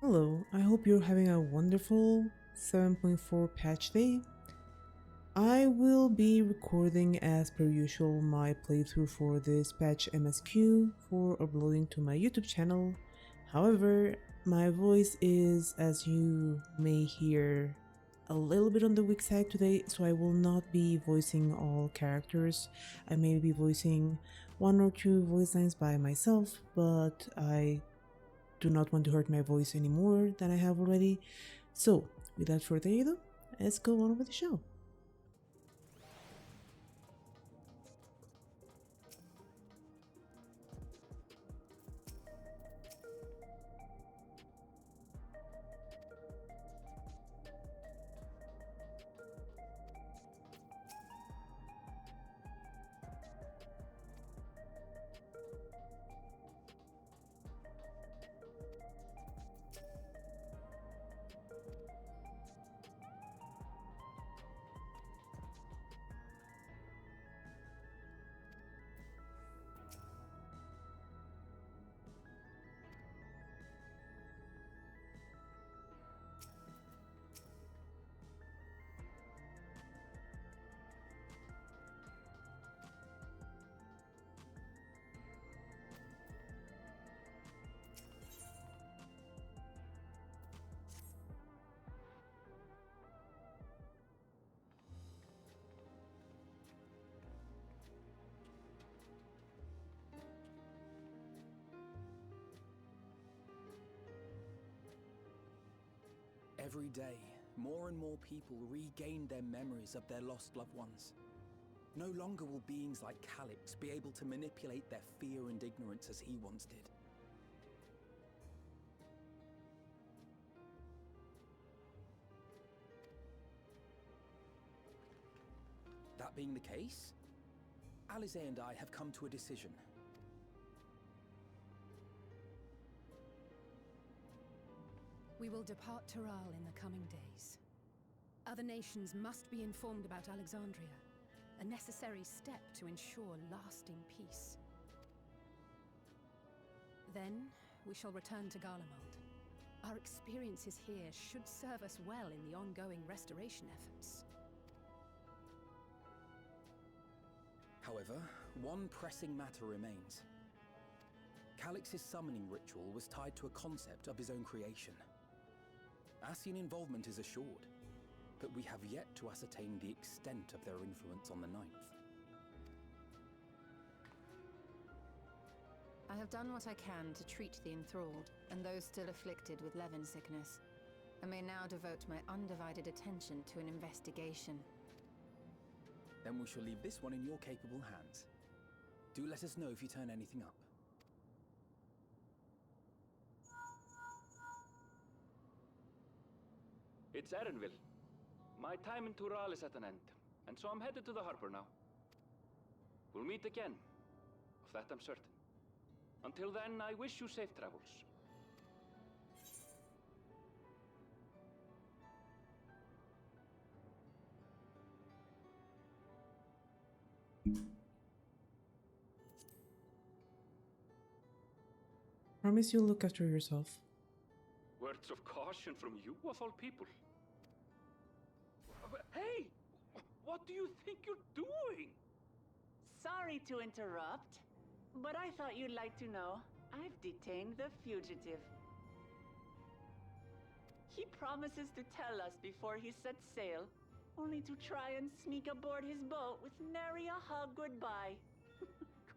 Hello, I hope you're having a wonderful 7.4 patch day. I will be recording as per usual my playthrough for this patch MSQ for uploading to my YouTube channel. However, my voice is, as you may hear, a little bit on the weak side today, so I will not be voicing all characters. I may be voicing one or two voice lines by myself, but I do not want to hurt my voice any more than I have already. So, without further ado, let's go on with the show. Every day, more and more people regain their memories of their lost loved ones. No longer will beings like Calyx be able to manipulate their fear and ignorance as he once did. That being the case, Alize and I have come to a decision. We will depart Taral in the coming days. Other nations must be informed about Alexandria, a necessary step to ensure lasting peace. Then, we shall return to Garlemald. Our experiences here should serve us well in the ongoing restoration efforts. However, one pressing matter remains. Calyx's summoning ritual was tied to a concept of his own creation. Ascian involvement is assured, but we have yet to ascertain the extent of their influence on the Ninth. I have done what I can to treat the enthralled and those still afflicted with Levin sickness, and may now devote my undivided attention to an investigation. Then we shall leave this one in your capable hands. Do let us know if you turn anything up. It's Erenville. My time in Tural is at an end, and so I'm headed to the harbor now. We'll meet again, of that I'm certain. Until then, I wish you safe travels. Promise you'll look after yourself. Words of caution from you, of all people. Hey! What do you think you're doing? Sorry to interrupt, but I thought you'd like to know. I've detained the fugitive. He promises to tell us before he sets sail, only to try and sneak aboard his boat with nary a hug goodbye.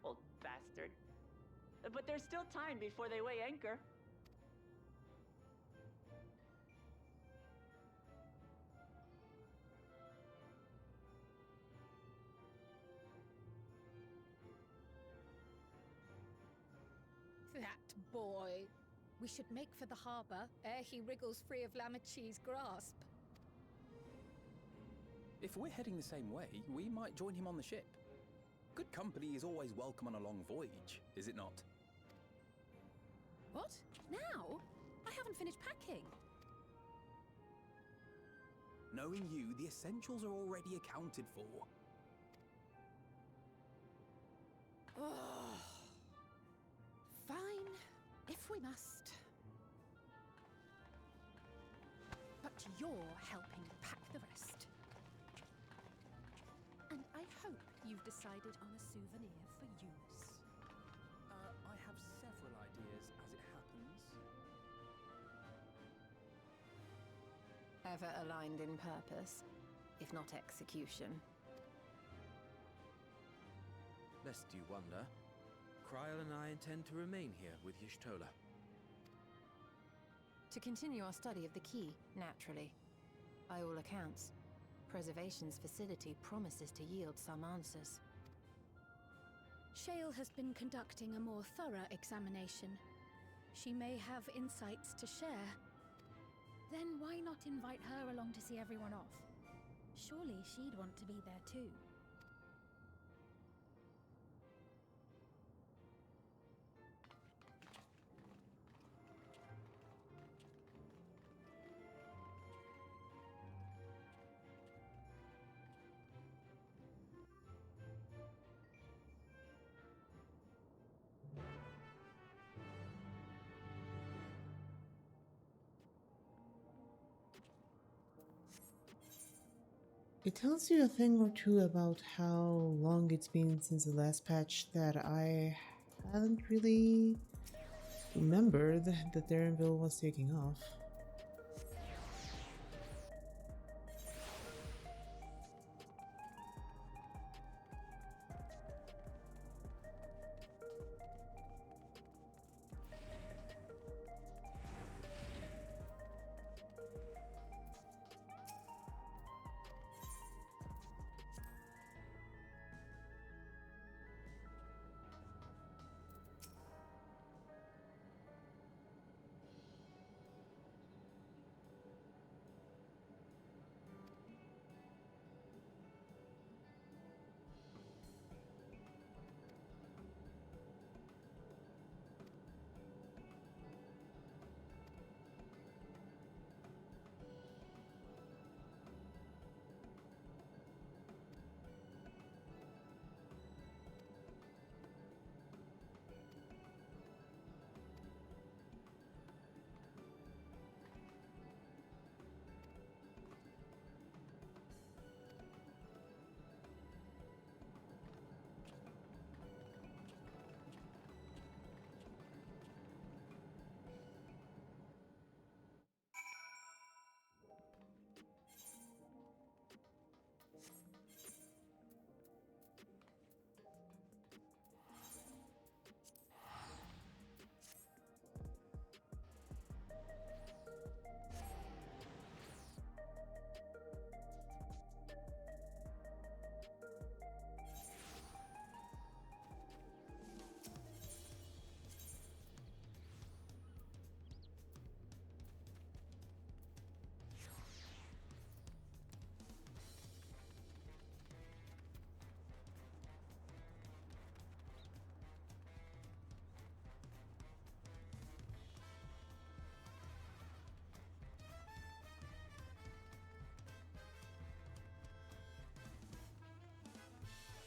Cold bastard. But there's still time before they weigh anchor. That boy! We should make for the harbor ere he wriggles free of Lamachi's grasp. If we're heading the same way, we might join him on the ship. Good company is always welcome on a long voyage, is it not? What? Now? I haven't finished packing. Knowing you, the essentials are already accounted for. Fine, if we must. you're helping pack the rest. And I hope you've decided on a souvenir for use. I have several ideas as it happens. Ever aligned in purpose, if not execution. Lest you wonder, Kryl and I intend to remain here with Y'shtola. To continue our study of the key, naturally. By all accounts, Preservation's facility promises to yield some answers. Shale has been conducting a more thorough examination. She may have insights to share. Then why not invite her along to see everyone off? Surely she'd want to be there too. It tells you a thing or two about how long it's been since the last patch that I hadn't really remembered that Dawntrail was taking off.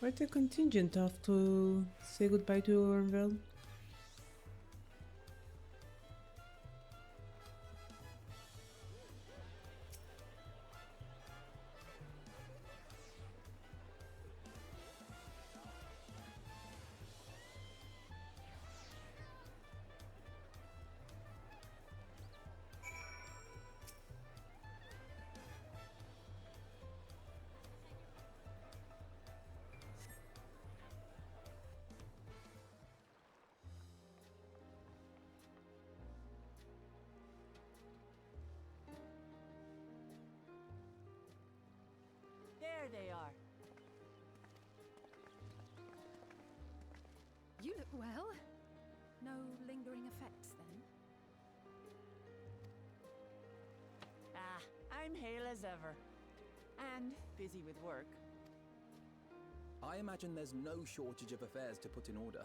Quite a contingent off to say goodbye to Dawntrail. There they are. You look well. No lingering effects then? I'm hale as ever. And busy with work. I imagine there's no shortage of affairs to put in order.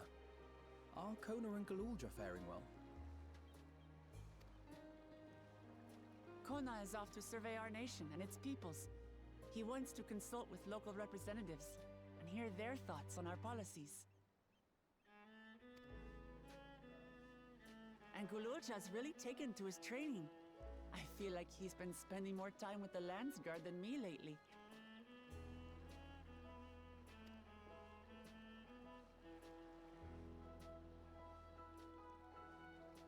Are Kona and Galulja faring well? Kona is off to survey our nation and its peoples. He wants to consult with local representatives and hear their thoughts on our policies. And Galulja's really taken to his training. I feel like he's been spending more time with the Landsguard than me lately.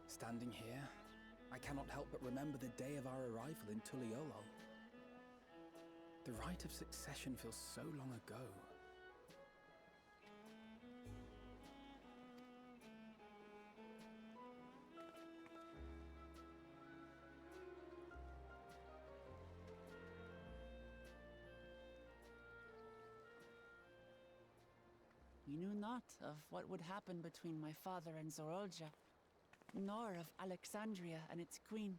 Standing here, I cannot help but remember the day of our arrival in Tuliolo. The rite of succession feels so long ago. We knew not of what would happen between my father and Zorolja, nor of Alexandria and its queen.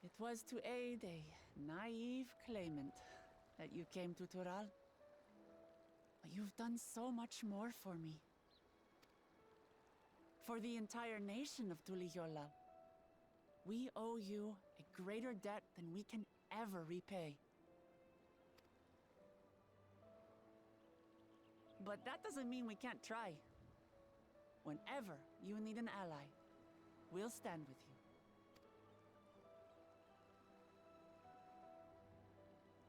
It was to aid a naive claimant that you came to Tural. But you've done so much more for me. For the entire nation of Tuliyola. We owe you a greater debt than we can ever repay. But that doesn't mean we can't try. Whenever you need an ally, we'll stand with you.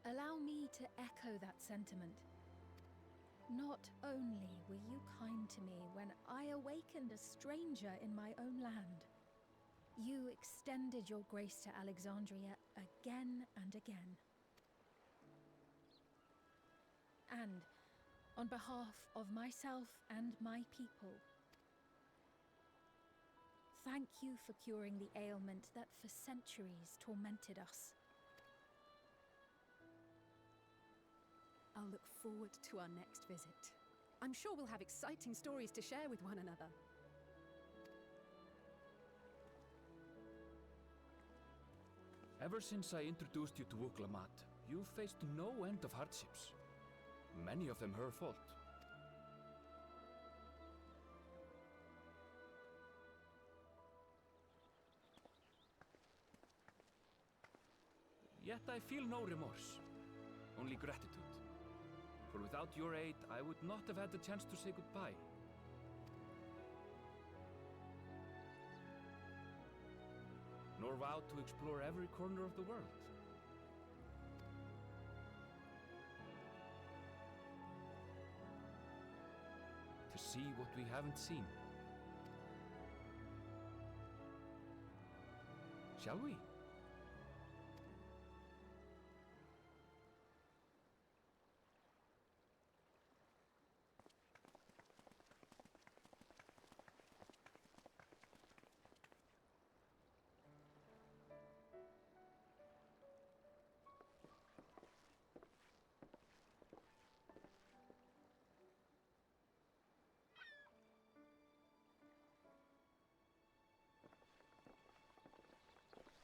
Allow me to echo that sentiment. Not only were you kind to me when I awakened a stranger in my own land, you extended your grace to Alexandria again and again. And on behalf of myself and my people, thank you for curing the ailment that for centuries tormented us. I'll look forward to our next visit. I'm sure we'll have exciting stories to share with one another. Ever since I introduced you to Wuklamat, you've faced no end of hardships. Many of them her fault. Yet I feel no remorse, only gratitude. For without your aid, I would not have had the chance to say goodbye. Nor vow to explore every corner of the world. To see what we haven't seen. Shall we?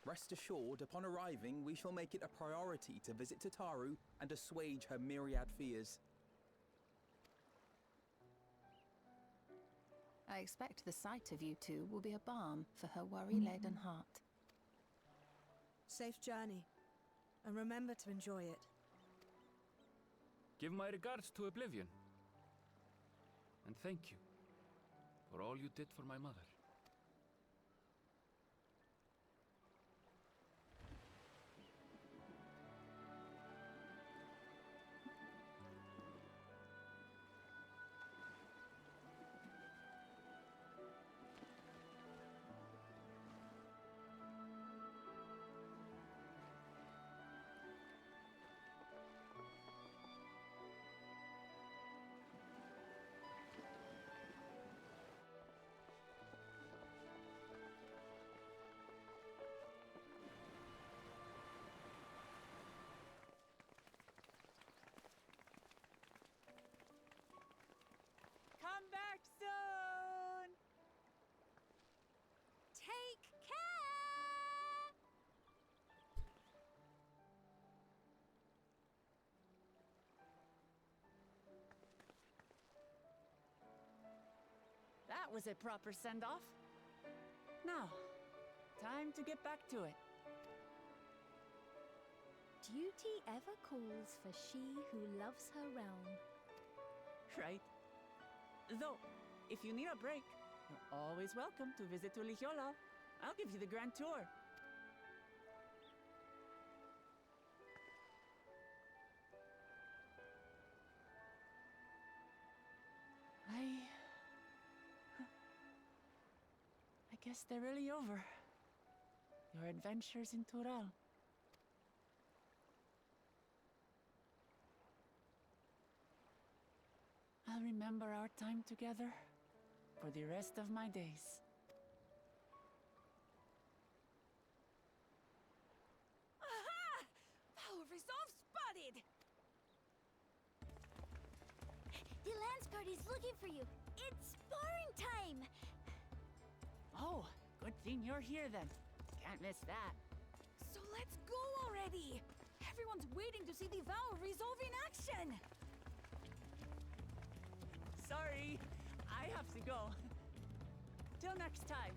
Rest assured, upon arriving, we shall make it a priority to visit Tataru and assuage her myriad fears. I expect the sight of you two will be a balm for her worry-laden heart. Safe journey, and remember to enjoy it. Give my regards to Oblivion. And thank you for all you did for my mother. Come back soon! Take care! That was a proper send-off. Now, time to get back to it. Duty ever calls for she who loves her realm. Right? Though, If you need a break, you're always welcome to visit Ulihiolo. I'll give you the grand tour. I guess they're really over. Your adventures in Tural. I'll remember our time together for the rest of my days. Aha! Power resolve spotted! The Lance Guard is looking for you. It's sparring time! Oh, good thing you're here then. Can't miss that. So let's go already! Everyone's waiting to see the Power resolve in action! Sorry, I have to go. Till next time.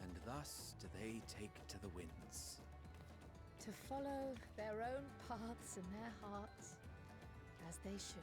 And thus do they take to the winds. To follow their own paths in their hearts, as they should.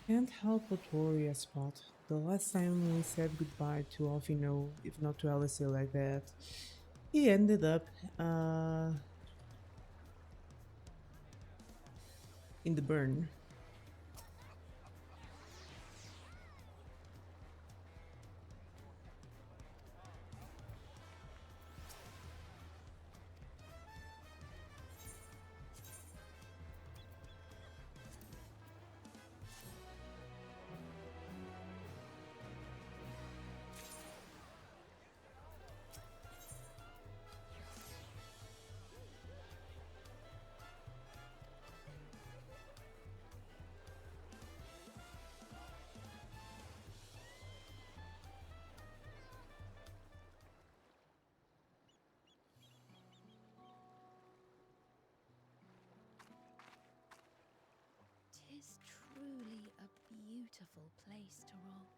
Can't help but worry a spot. The last time we said goodbye to Alfino, if not to Alistair like that, he ended up in the burn. Tis truly a beautiful place to roll.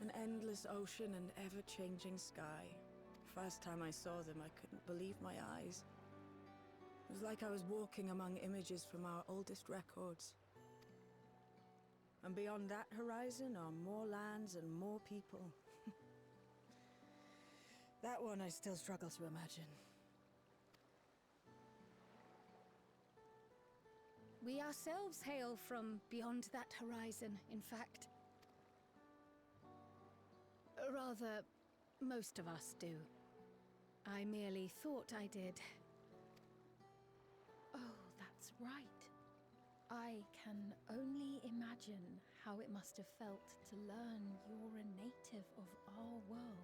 An endless ocean and ever-changing sky. First time I saw them, I couldn't believe my eyes. It was like I was walking among images from our oldest records. And beyond that horizon are more lands and more people. That one I still struggle to imagine. We ourselves hail from beyond that horizon, in fact. Rather, most of us do. I merely thought I did. Oh, that's right. I can only imagine how it must have felt to learn you're a native of our world.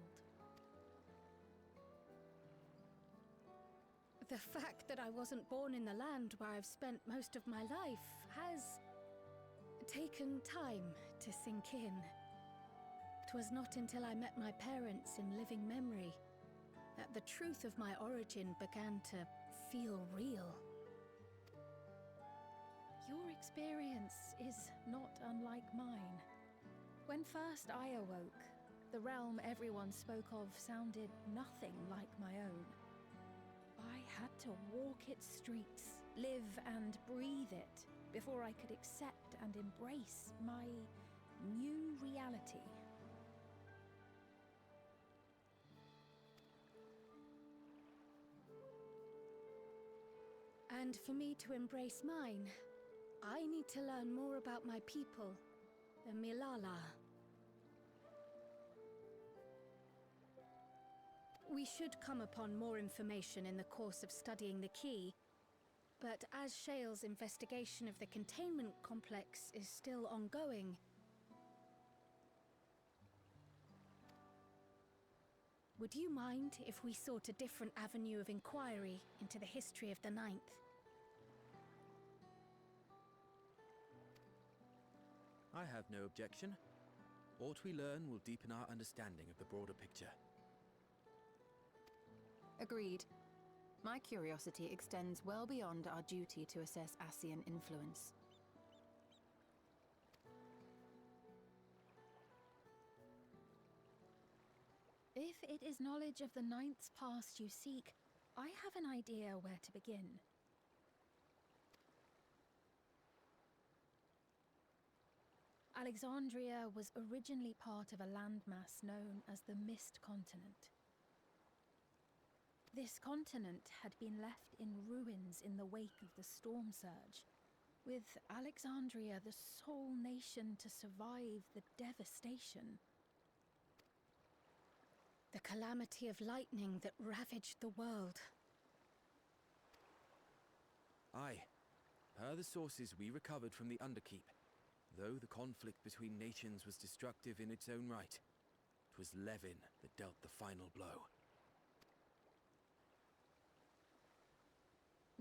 The fact that I wasn't born in the land where I've spent most of my life has taken time to sink in. 'Twas not until I met my parents in living memory that the truth of my origin began to feel real. Your experience is not unlike mine. When first I awoke, the realm everyone spoke of sounded nothing like my own. I had to walk its streets, live and breathe it, before I could accept and embrace my new reality. And for me to embrace mine, I need to learn more about my people, the Milala. We should come upon more information in the course of studying the key, but as Shale's investigation of the containment complex is still ongoing... Would you mind if we sought a different avenue of inquiry into the history of the Ninth? I have no objection. What we learn will deepen our understanding of the broader picture. Agreed. My curiosity extends well beyond our duty to assess Ascian influence. If it is knowledge of the Ninth's past you seek, I have an idea where to begin. Alexandria was originally part of a landmass known as the Mist Continent. This continent had been left in ruins in the wake of the storm surge, with Alexandria the sole nation to survive the devastation. The calamity of lightning that ravaged the world. Aye. Per the sources we recovered from the Underkeep, though the conflict between nations was destructive in its own right, it was Levin that dealt the final blow.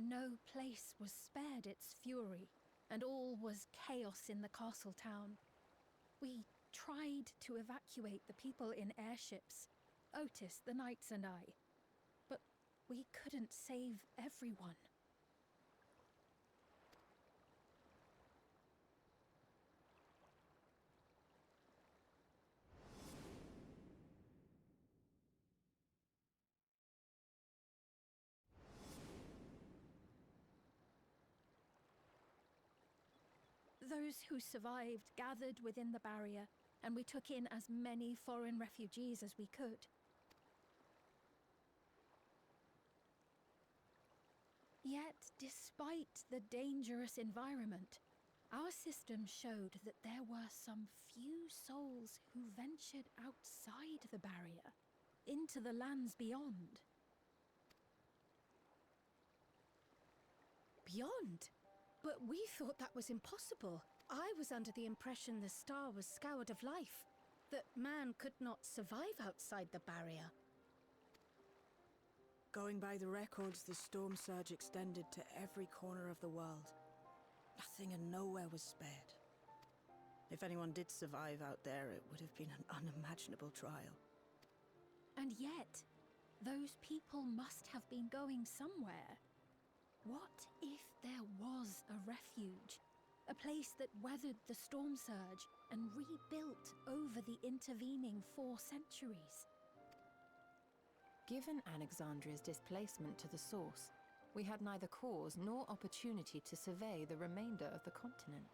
No place was spared its fury, and all was chaos in the castle town. We tried to evacuate the people in airships, Otis, the knights and I, but we couldn't save everyone. Those who survived gathered within the barrier, and we took in as many foreign refugees as we could. Yet, despite the dangerous environment, our system showed that there were some few souls who ventured outside the barrier, into the lands beyond. Beyond? But we thought that was impossible. I was under the impression the star was scoured of life, that man could not survive outside the barrier. Going by the records, the storm surge extended to every corner of the world. Nothing and nowhere was spared. If anyone did survive out there, it would have been an unimaginable trial. And yet, those people must have been going somewhere. What if there was a refuge? A place that weathered the storm surge and rebuilt over the intervening 4 centuries? Given Alexandria's displacement to the source, we had neither cause nor opportunity to survey the remainder of the continent.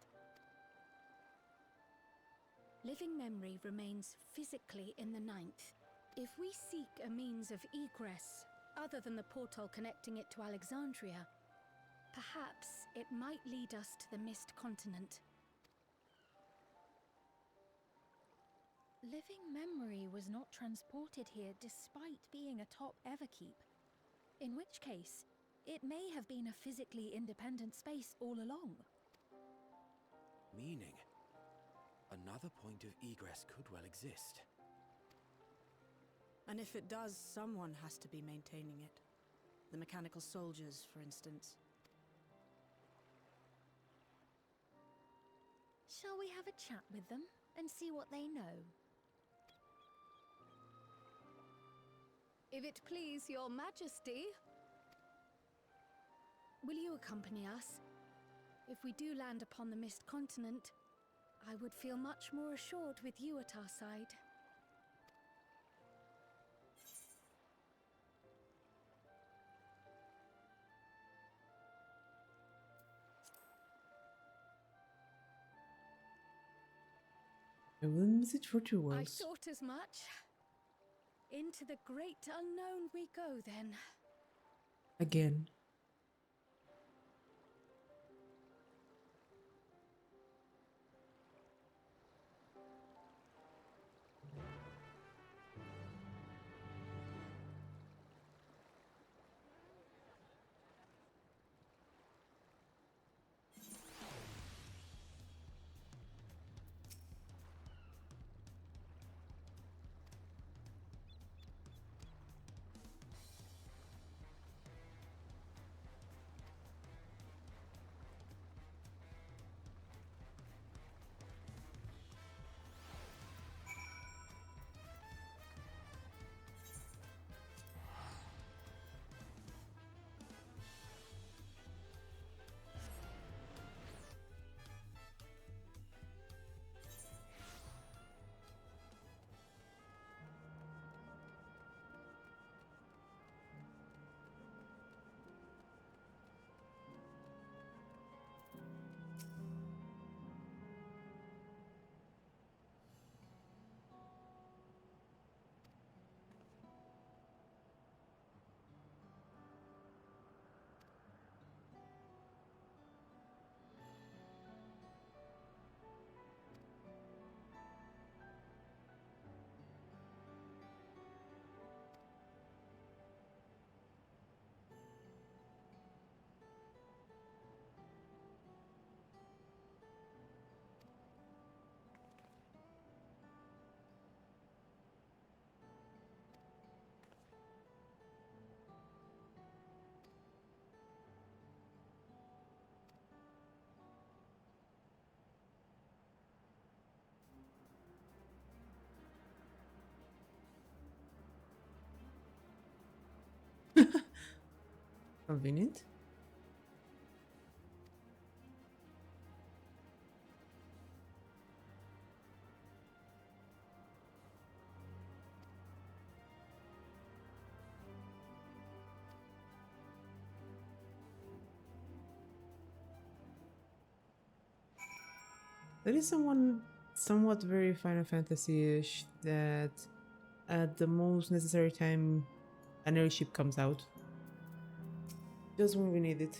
Living memory remains physically in the Ninth. If we seek a means of egress, other than the portal connecting it to Alexandria, perhaps it might lead us to the Mist Continent. Living memory was not transported here despite being a top Everkeep. In which case, it may have been a physically independent space all along. Meaning, another point of egress could well exist. And if it does, someone has to be maintaining it. The mechanical soldiers, for instance. Shall we have a chat with them and see what they know? If it please your majesty. Will you accompany us? If we do land upon the Mist Continent, I would feel much more assured with you at our side. I will visit for 2 I worlds. thought as much. Into the great unknown we go, then. Again. Convenient. There is somewhat very Final Fantasy-ish that at the most necessary time an airship comes out. Just when we need it.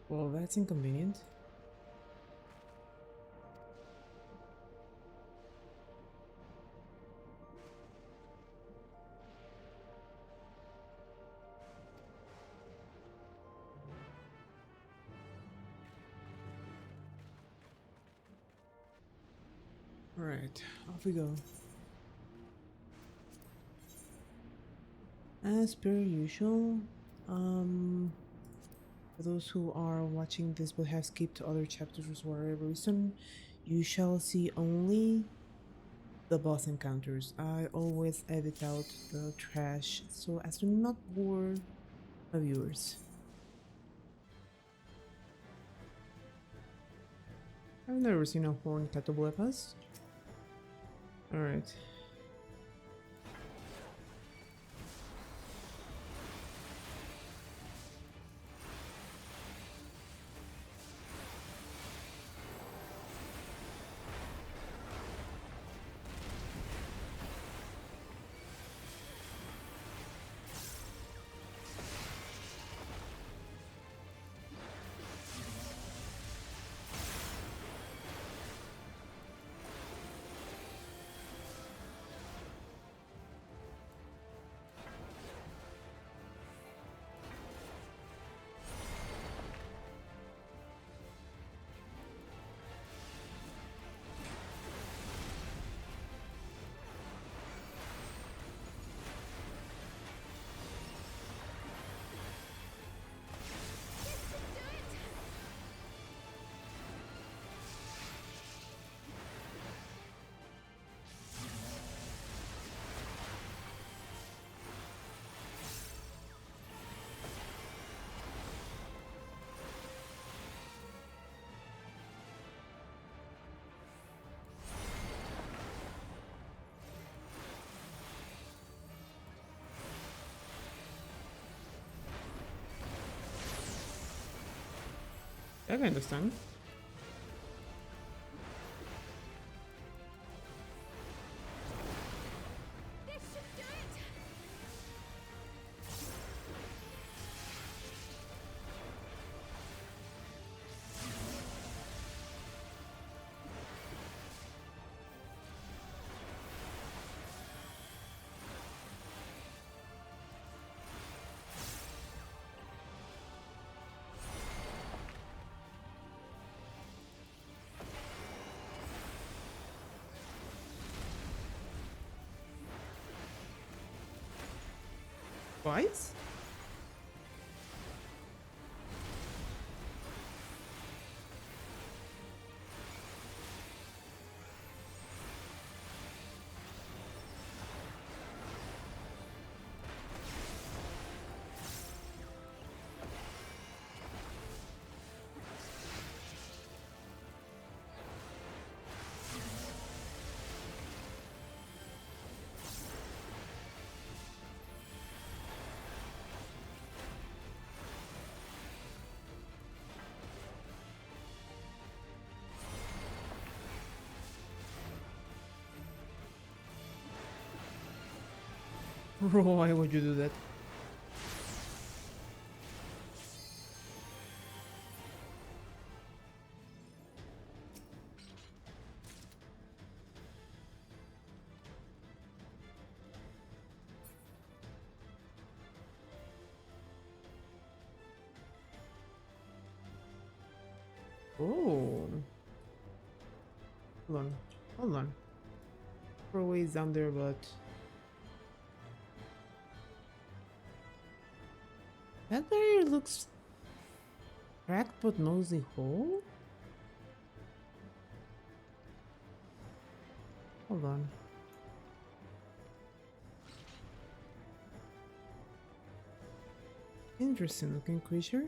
Well, that's inconvenient. Alright, off we go. As per usual, for those who are watching this but have skipped other chapters for whatever reason, you shall see only the boss encounters. I always edit out the trash so as to not bore the viewers. I've never seen a horn catoblepas. Alright. I can understand. This should do it! Twice? Bro, why would you do that? Oh. Hold on. Hold on. Probably is down there, but that barrier looks cracked but mostly whole? Hold on. Interesting looking creature.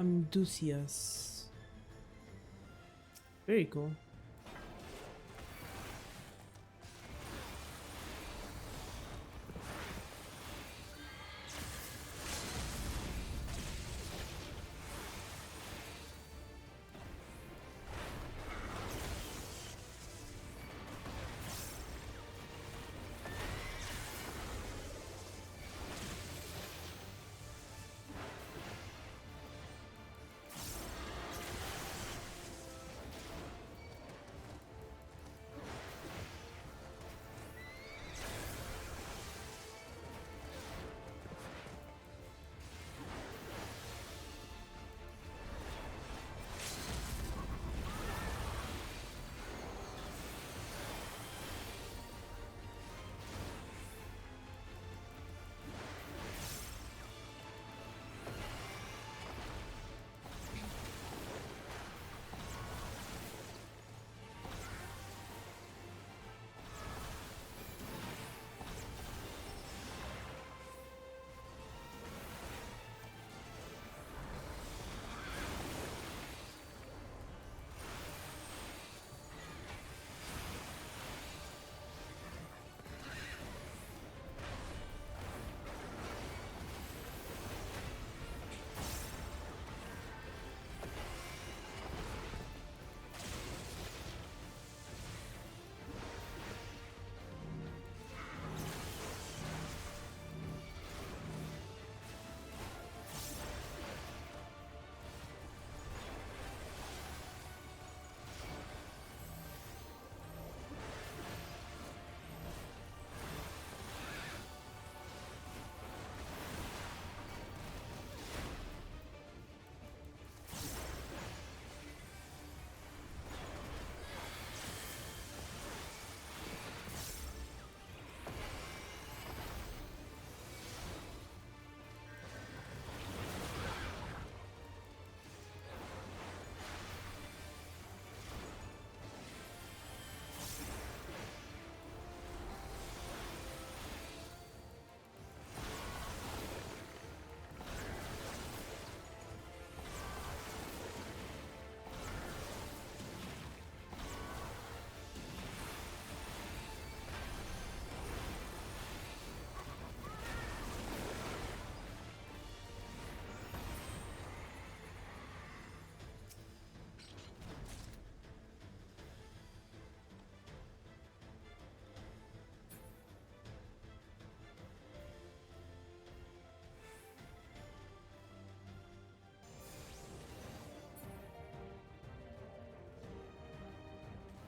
Amdusias. Very cool.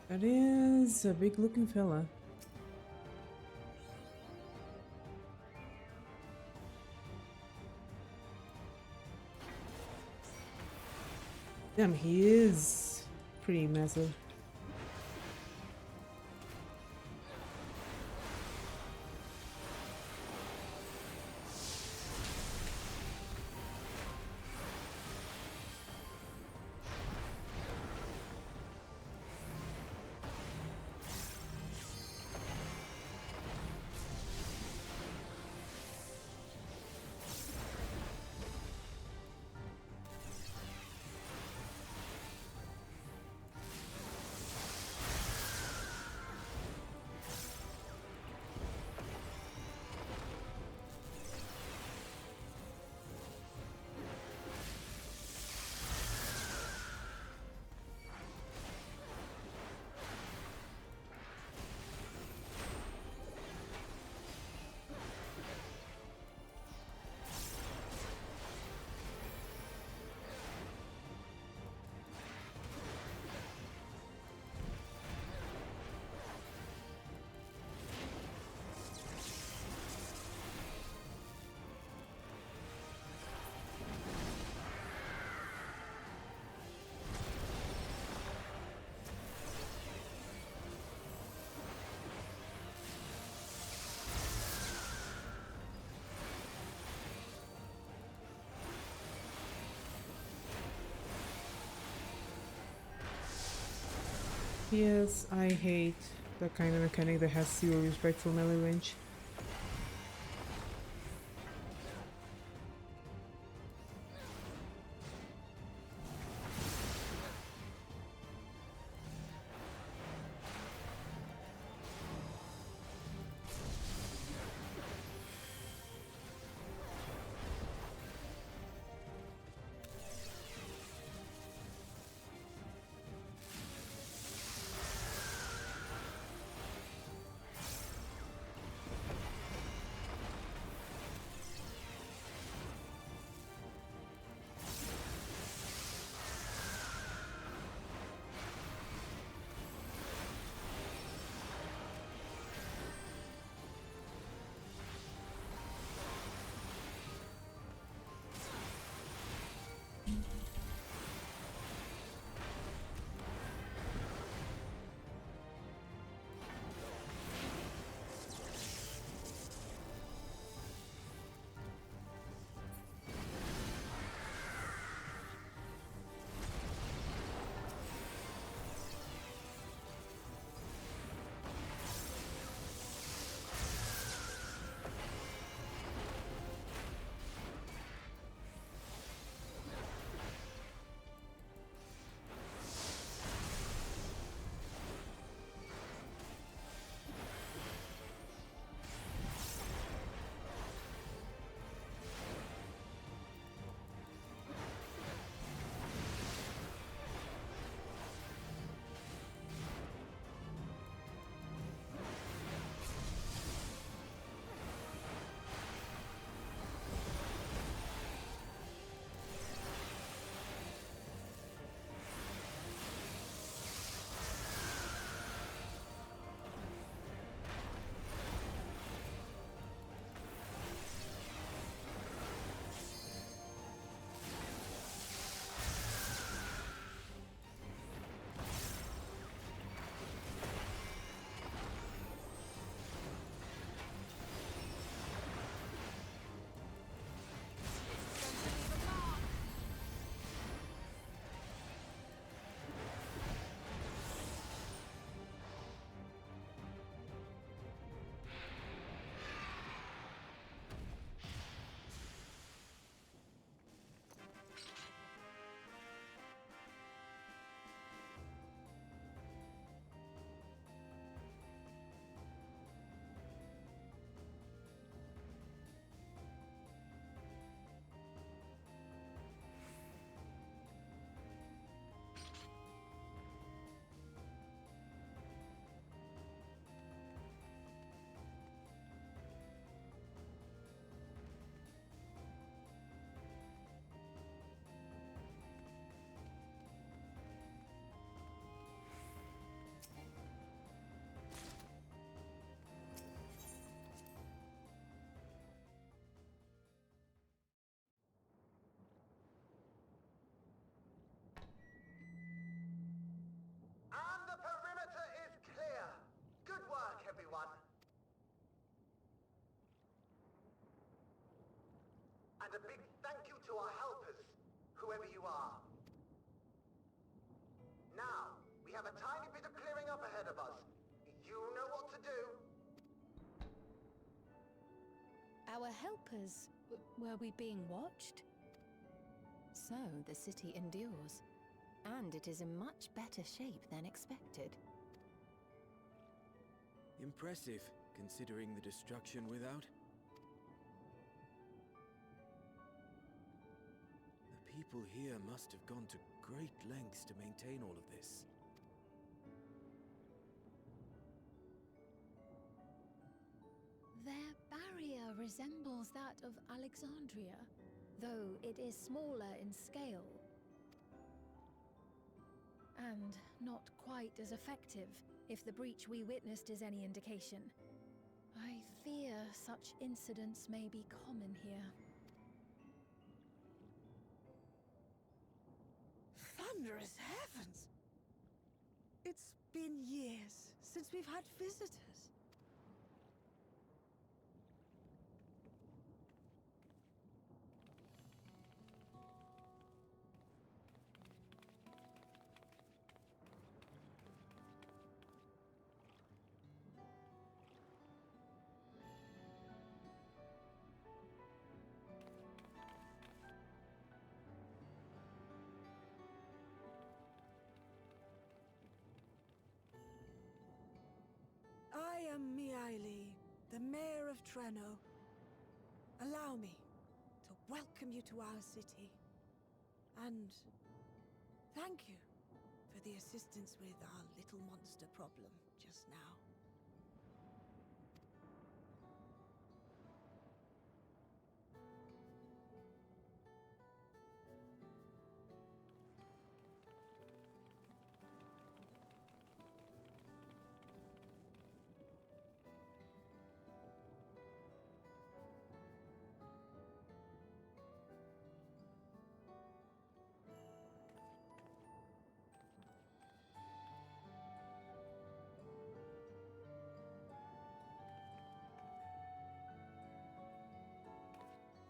That is a big looking fella. Damn, he is pretty massive. Yes, I hate that kind of mechanic that has zero respect for melee range. And a big thank you to our helpers, whoever you are. Now, we have a tiny bit of clearing up ahead of us. You know what to do. Our helpers? Were we being watched? So, the city endures. And it is in much better shape than expected. Impressive, considering the destruction without. The people here must have gone to great lengths to maintain all of this. Their barrier resembles that of Alexandria, though it is smaller in scale. And not quite as effective, if the breach we witnessed is any indication. I fear such incidents may be common here. Thunderous heavens! It's been years since we've had visitors. I am Miaili, the Mayor of Treno. Allow me to welcome you to our city. And thank you for the assistance with our little monster problem just now.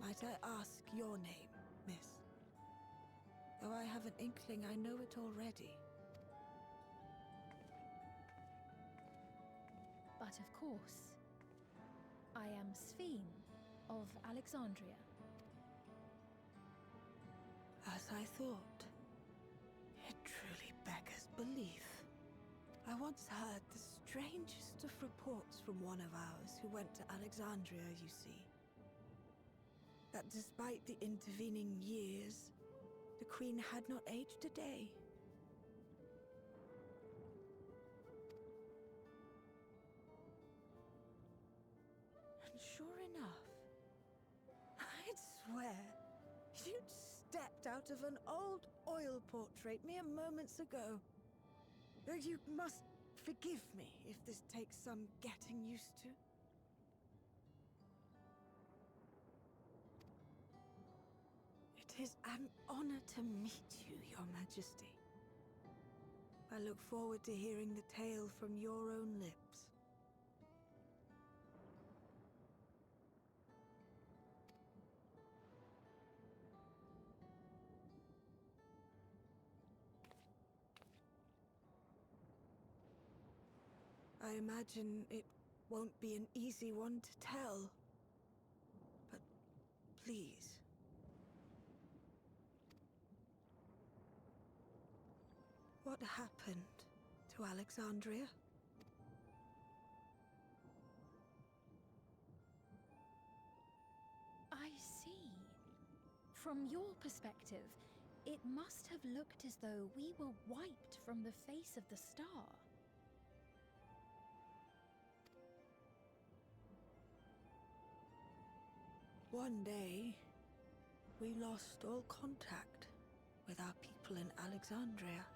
Might I ask your name, miss? Though I have an inkling I know it already. But of course, I am Sphene of Alexandria. As I thought. It truly beggars belief. I once heard the strangest of reports from one of ours who went to Alexandria, you see. That despite the intervening years, the Queen had not aged a day. And sure enough, I'd swear you'd stepped out of an old oil portrait mere moments ago. You must forgive me if this takes some getting used to. It is an honor to meet you, Your Majesty. I look forward to hearing the tale from your own lips. I imagine it won't be an easy one to tell. But please. What happened to Alexandria? I see. From your perspective, it must have looked as though we were wiped from the face of the star. One day, we lost all contact with our people in Alexandria.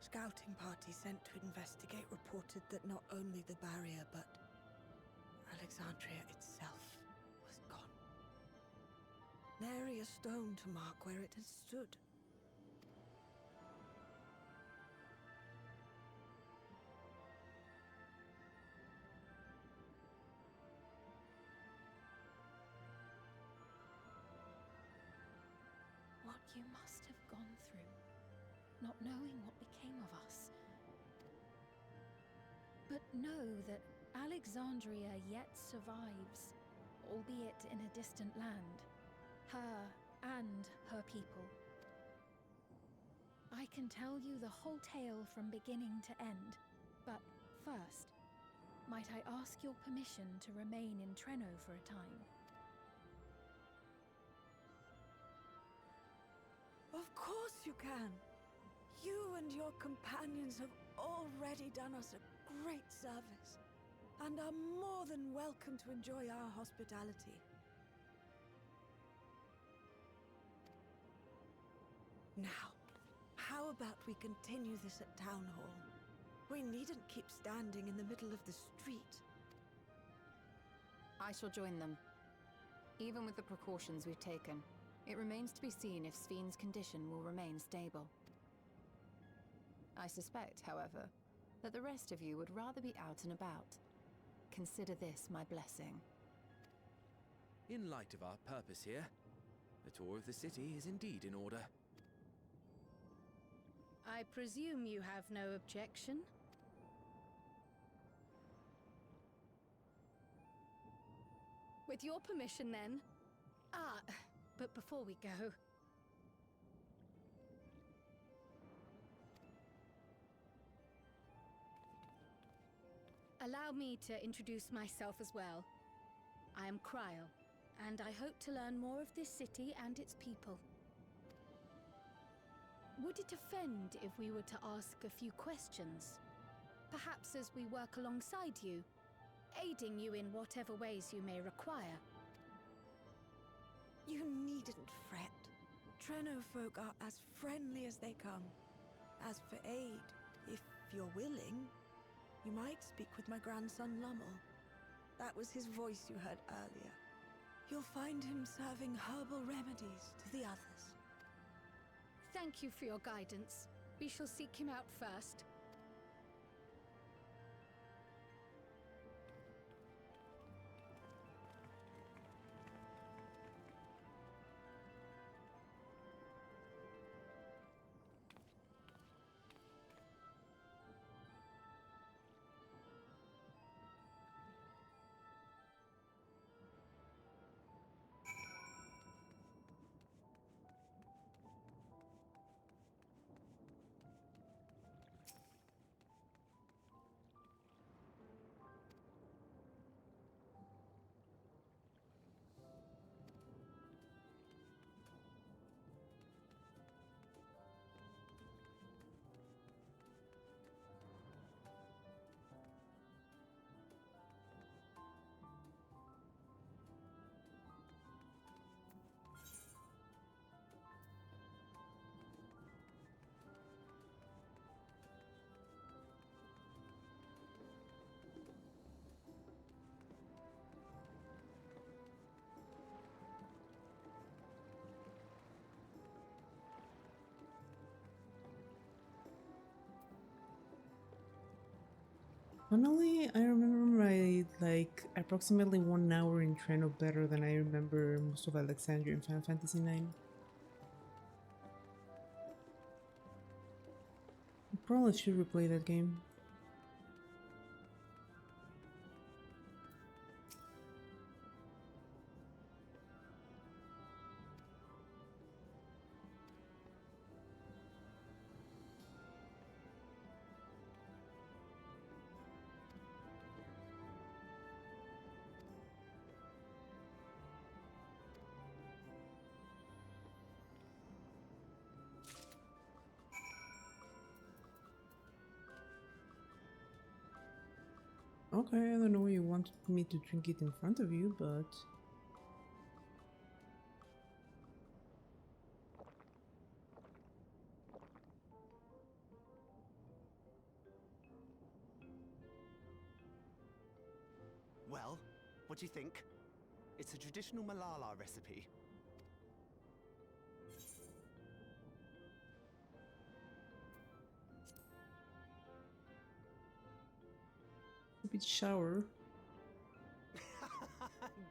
Scouting party sent to investigate reported that not only the barrier, but Alexandria itself was gone. Nary a stone to mark where it had stood. you must have gone through, not knowing what became of us. But know that Alexandria yet survives, albeit in a distant land. Her and her people. I can tell you the whole tale from beginning to end, but first, might I ask your permission to remain in Treno for a time? Of course you can. You and your companions have already done us a great service, and are more than welcome to enjoy our hospitality. Now, how about we continue this at Town Hall? We needn't keep standing in the middle of the street. I shall join them. Even with the precautions we've taken, it remains to be seen if Sven's condition will remain stable. I suspect, however, that the rest of you would rather be out and about. Consider this my blessing. In light of our purpose here, a tour of the city is indeed in order. I presume you have no objection? With your permission, then. But before we go... Allow me to introduce myself as well. I am Cryle, and I hope to learn more of this city and its people. Would it offend if we were to ask a few questions? Perhaps as we work alongside you, aiding you in whatever ways you may require. You needn't fret. Treno folk are as friendly as they come. As for aid, if you're willing, you might speak with my grandson Lummel. That was his voice you heard earlier. You'll find him serving herbal remedies to the others. Thank you for your guidance. We shall seek him out first. Funnily, I remember my approximately 1 hour in Treno better than I remember most of Alexandria in Final Fantasy IX. I probably should replay that game. Okay, I don't know you wanted me to drink it in front of you, but... Well, what do you think? It's a traditional Malala recipe. A bit sour.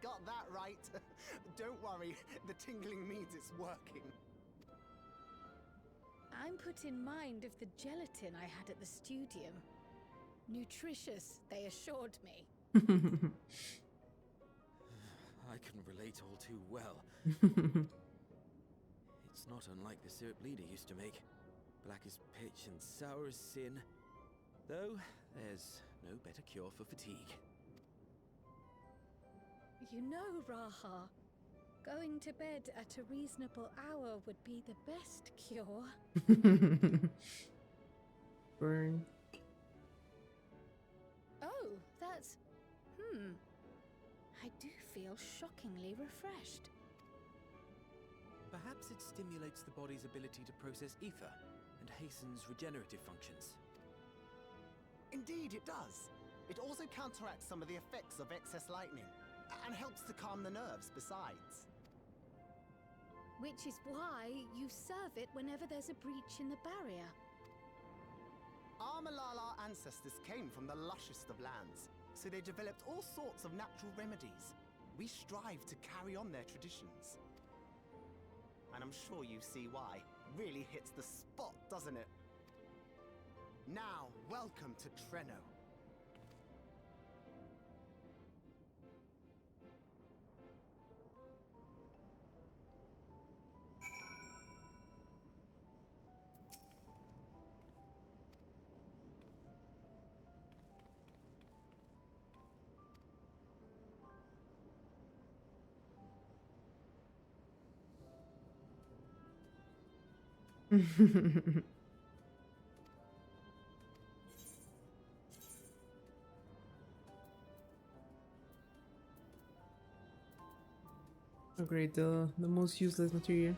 Got that right. Don't worry, the tingling means it's working. I'm put in mind of the gelatin I had at the studium. Nutritious, they assured me. I can relate all too well. It's not unlike the syrup leader used to make. Black as pitch and sour as sin. Though, there's no better cure for fatigue. You know, Raha, going to bed at a reasonable hour would be the best cure. Burn. Oh, that's... I do feel shockingly refreshed. Perhaps it stimulates the body's ability to process ether and hastens regenerative functions. Indeed, it does. It also counteracts some of the effects of excess lightning, and helps to calm the nerves besides. Which is why you serve it whenever there's a breach in the barrier. Our Malala ancestors came from the lushest of lands, so they developed all sorts of natural remedies. We strive to carry on their traditions. And I'm sure you see why. Really hits the spot, doesn't it? Now, welcome to Treno. Oh great, the most useless material.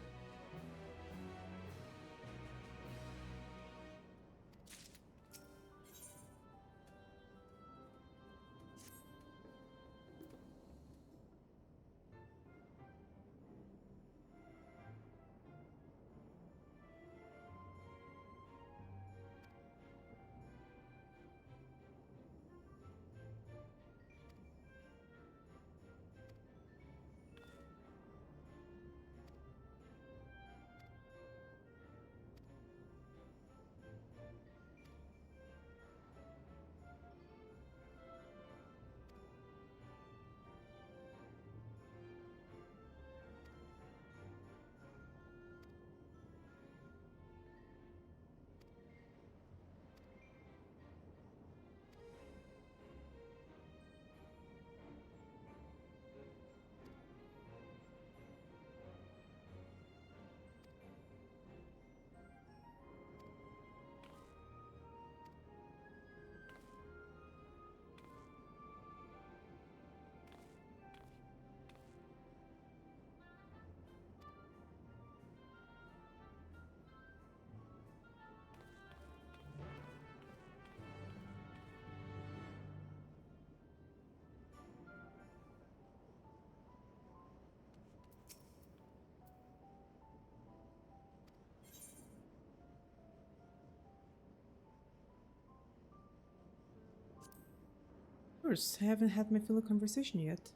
Of course, I haven't had my fill of conversation yet.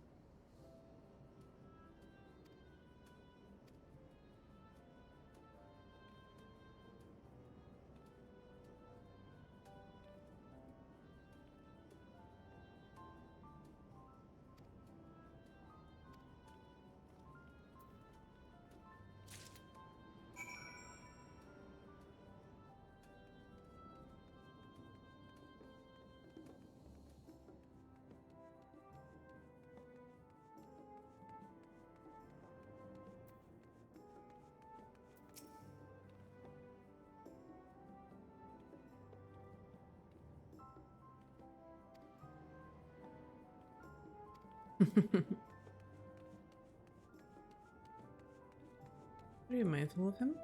Are you mindful of him?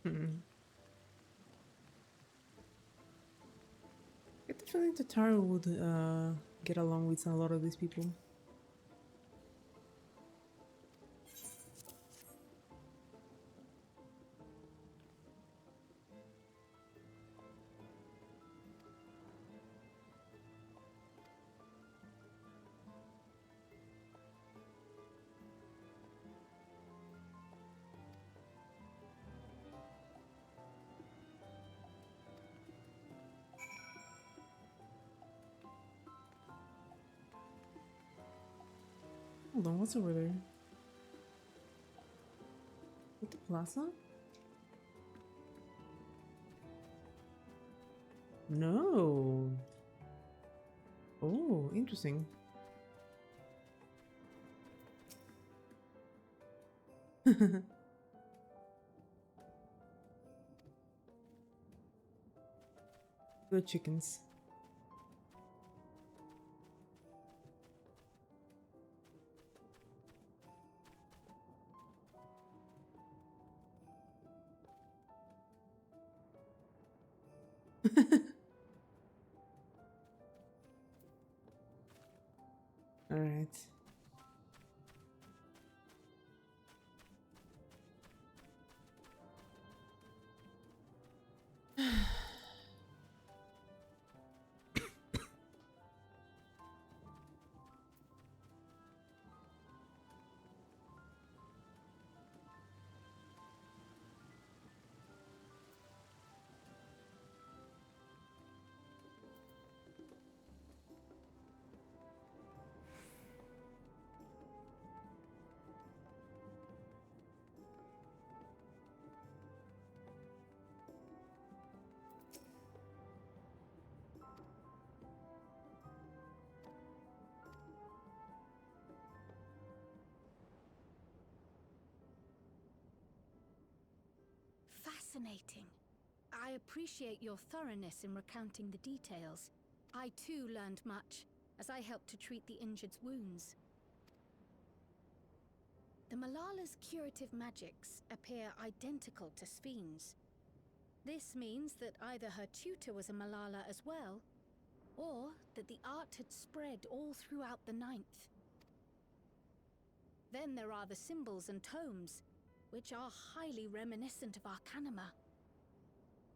Hmm. I get the feeling that Taro would get along with a lot of these people. Hold on, what's over there? With the plaza? No. Oh, interesting. Good chickens. All right. Fascinating. I appreciate your thoroughness in recounting the details. I too learned much, as I helped to treat the injured's wounds. The Malala's curative magics appear identical to Spheen's. This means that either her tutor was a Malala as well, or that the art had spread all throughout the Ninth. Then there are the symbols and tomes, which are highly reminiscent of Arcanima.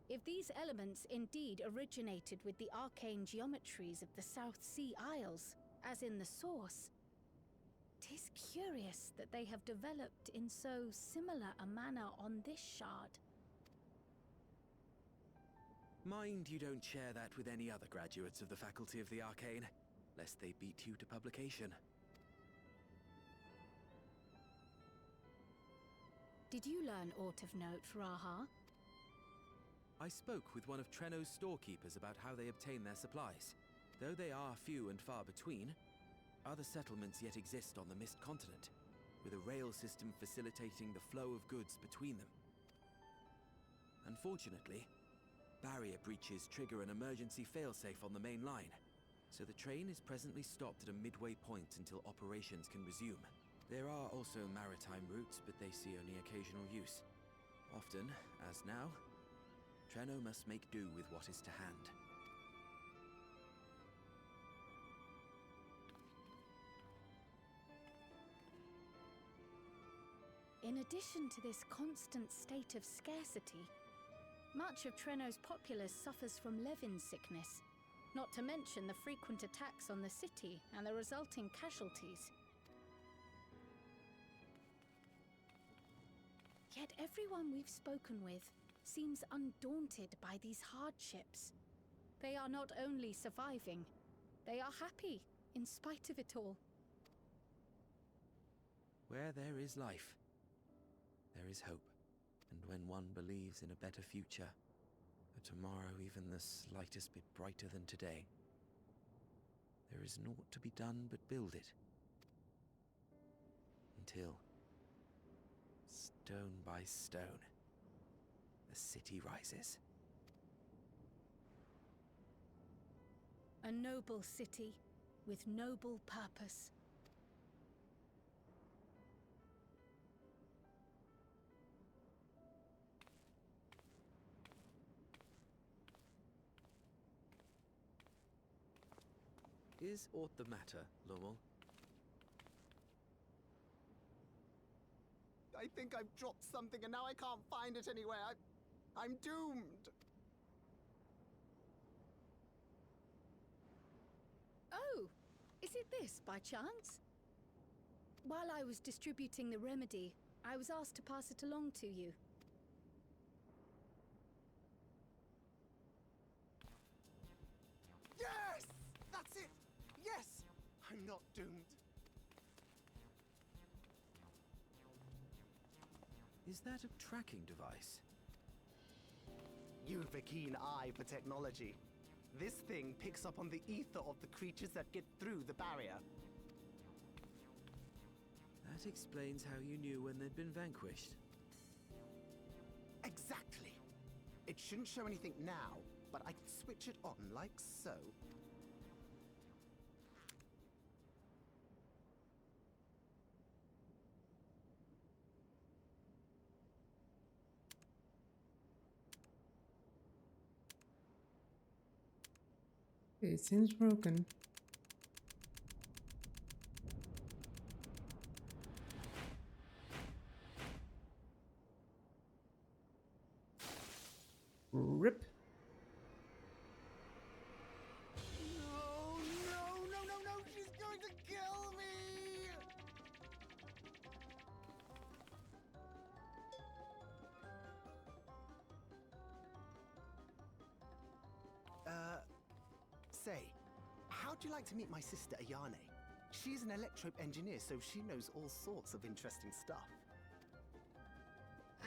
If these elements indeed originated with the arcane geometries of the South Sea Isles, as in the source, 'tis curious that they have developed in so similar a manner on this shard. Mind you don't share that with any other graduates of the Faculty of the Arcane, lest they beat you to publication. Did you learn aught of note, Raha? I spoke with one of Treno's storekeepers about how they obtain their supplies. Though they are few and far between, other settlements yet exist on the Mist Continent, with a rail system facilitating the flow of goods between them. Unfortunately, barrier breaches trigger an emergency failsafe on the main line, so the train is presently stopped at a midway point until operations can resume. There are also maritime routes, but they see only occasional use. Often, as now, Treno must make do with what is to hand. In addition to this constant state of scarcity, much of Treno's populace suffers from Levin sickness, not to mention the frequent attacks on the city and the resulting casualties. Yet everyone we've spoken with seems undaunted by these hardships. They are not only surviving, they are happy in spite of it all. Where there is life, there is hope. And when one believes in a better future, a tomorrow even the slightest bit brighter than today, there is naught to be done but build it. Until, stone by stone, the city rises. A noble city with noble purpose. Is aught the matter, Lowell? I think I've dropped something and now I can't find it anywhere. I'm doomed. Oh, is it this by chance? While I was distributing the remedy, I was asked to pass it along to you. Yes! That's it! Yes! I'm not doomed. Is that a tracking device? You've a keen eye for technology. This thing picks up on the ether of the creatures that get through the barrier. That explains how you knew when they'd been vanquished. Exactly. It shouldn't show anything now, but I can switch it on like so. It seems broken. Rip. No, no, no, no, no! She's going to kill me! Say, how'd you like to meet my sister Ayane? She's an electrope engineer, so she knows all sorts of interesting stuff.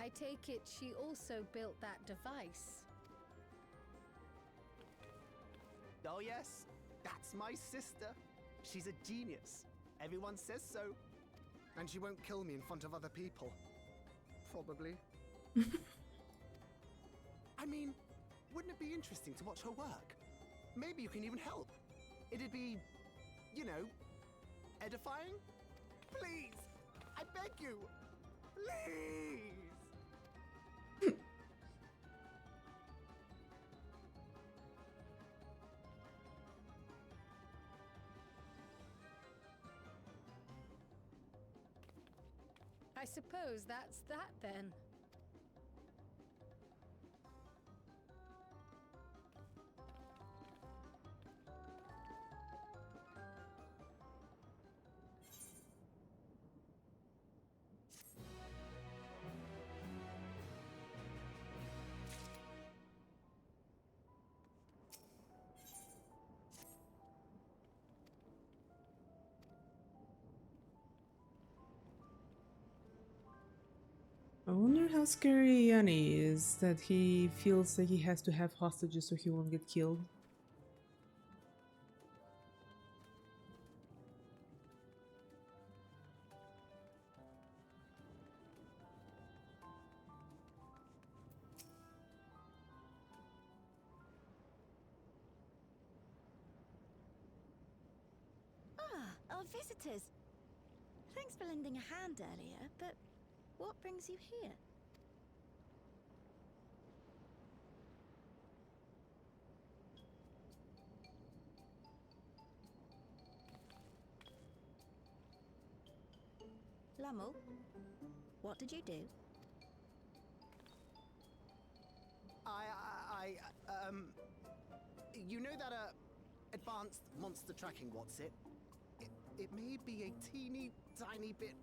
I take it she also built that device. Oh yes, that's my sister. She's a genius. Everyone says so. And she won't kill me in front of other people. Probably. I mean, wouldn't it be interesting to watch her work? Maybe you can even help. It'd be, you know, edifying? Please! I beg you! Please! I suppose that's that then. I wonder how scary Yanni is, that he feels like he has to have hostages so he won't get killed. Ah, our visitors. Thanks for lending a hand earlier, but what brings you here? Lummel, what did you do? You know that, advanced monster tracking, what's it? It may be a teeny tiny bit,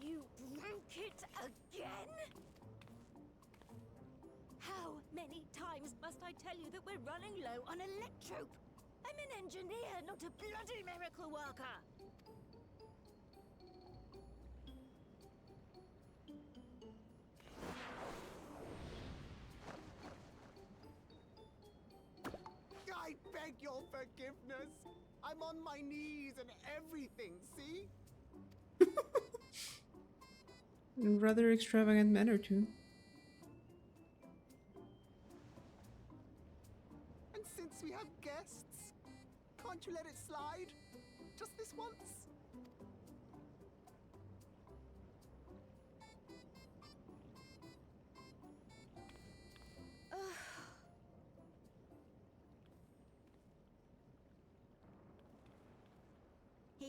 You broke it again? How many times must I tell you that we're running low on electrope? I'm an engineer, not a bloody miracle worker! I beg your forgiveness! I'm on my knees and everything, see? In rather extravagant manner too. And since we have guests, can't you let it slide? Just this once?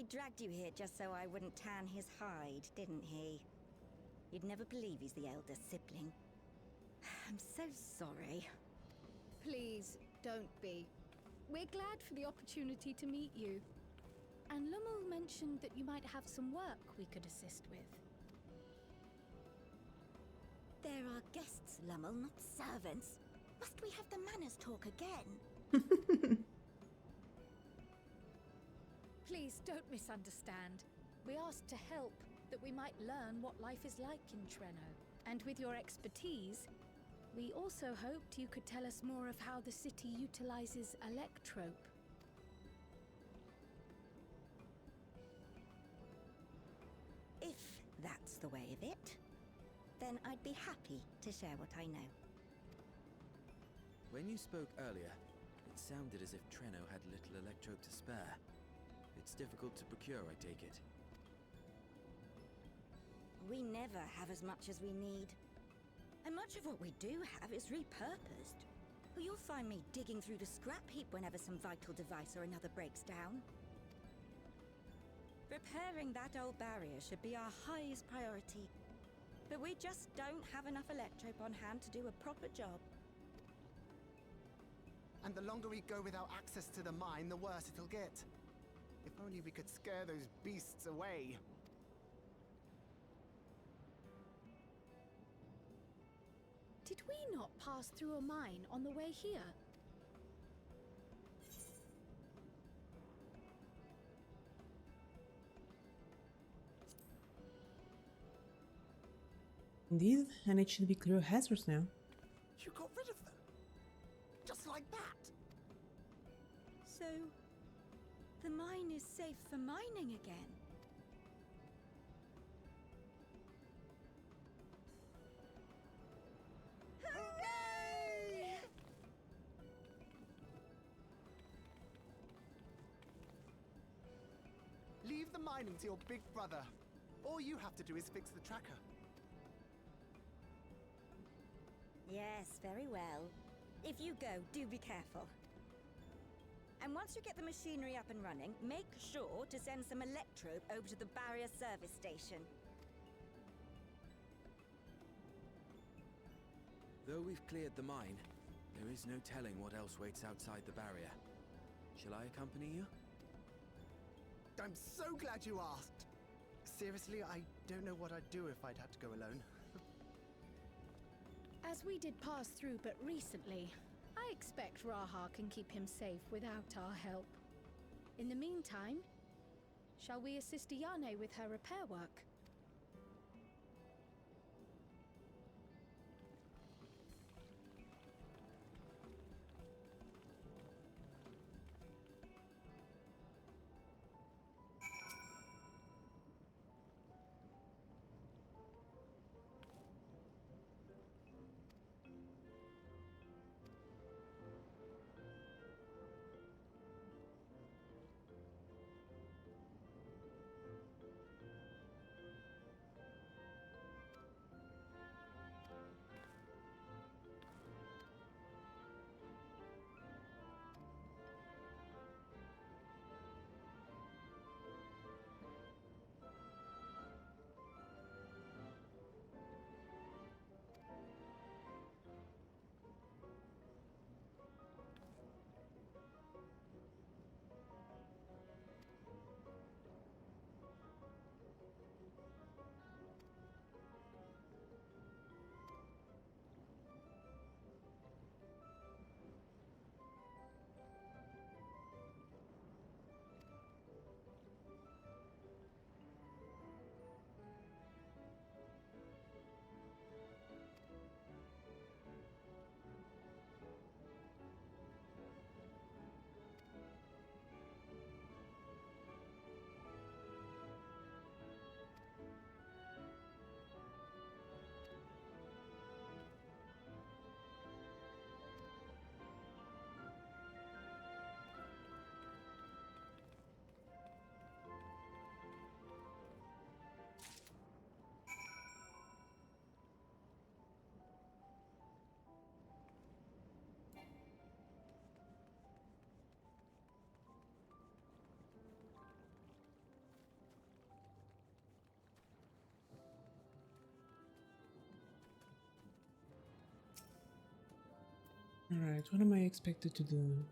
He dragged you here just so I wouldn't tan his hide, didn't he? You'd never believe he's the elder sibling. I'm so sorry. Please, don't be. We're glad for the opportunity to meet you. And Lummel mentioned that you might have some work we could assist with. There are guests, Lummel, not servants. Must we have the manners talk again? Please don't misunderstand. We asked to help, that we might learn what life is like in Treno. And with your expertise, we also hoped you could tell us more of how the city utilizes Electrope. If that's the way of it, then I'd be happy to share what I know. When you spoke earlier, it sounded as if Treno had little electrope to spare. It's difficult to procure, I take it. We never have as much as we need. And much of what we do have is repurposed. You'll find me digging through the scrap heap whenever some vital device or another breaks down. Repairing that old barrier should be our highest priority. But we just don't have enough electrope on hand to do a proper job. And the longer we go without access to the mine, the worse it'll get. If only we could scare those beasts away. Did we not pass through a mine on the way here? Indeed, and it should be clear of hazards now. You got rid of them? Just like that? So, the mine is safe for mining again? Hooray! Leave the mining to your big brother. All you have to do is fix the tracker. Yes, very well. If you go, do be careful. And once you get the machinery up and running, make sure to send some electrope over to the barrier service station. Though we've cleared the mine, there is no telling what else waits outside the barrier. Shall I accompany you? I'm so glad you asked. Seriously, I don't know what I'd do if I'd had to go alone. As we did pass through but recently, I expect Raha can keep him safe without our help. In the meantime, shall we assist Ayane with her repair work? Alright, what am I expected to do?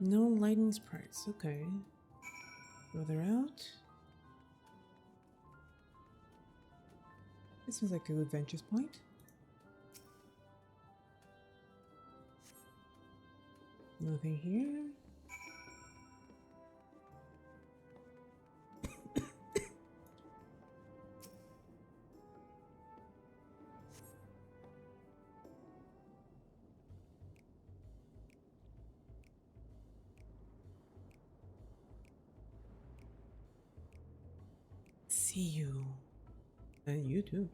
No lightning sprites, okay. Further out. This seems like a good vantage point. Nothing here. See you. And you too.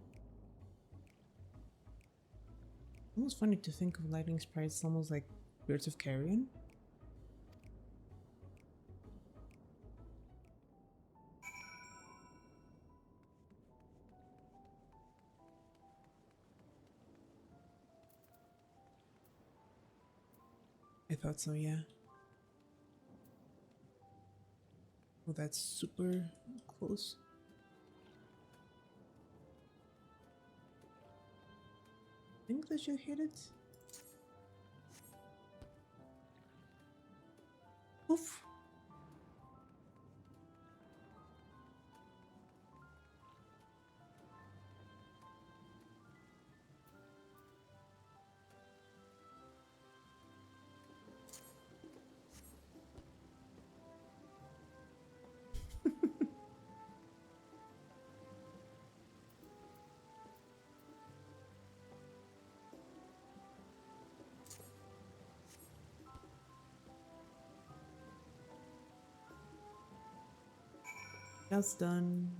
Almost funny to think of lightning sprites almost like birds of carrion. I thought so, yeah. Well, that's super close. I think that you hit it. Oof. That's done.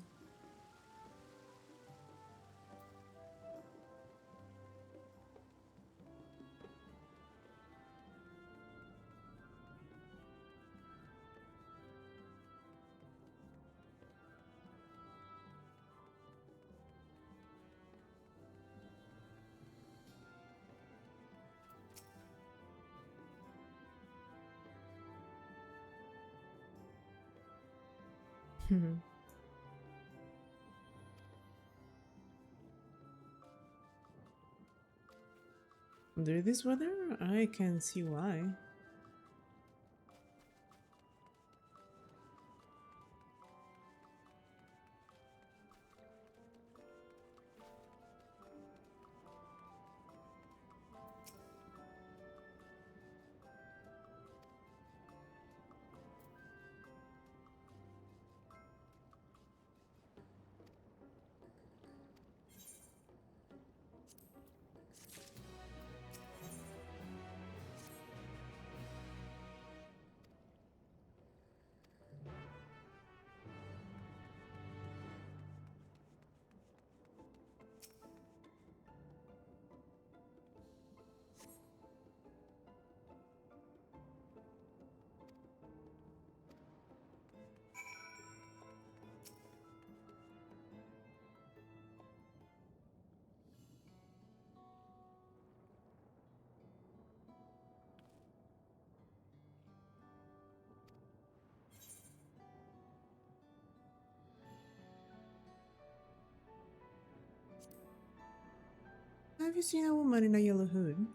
Under this weather, I can see why. Have you seen a woman in a yellow hood?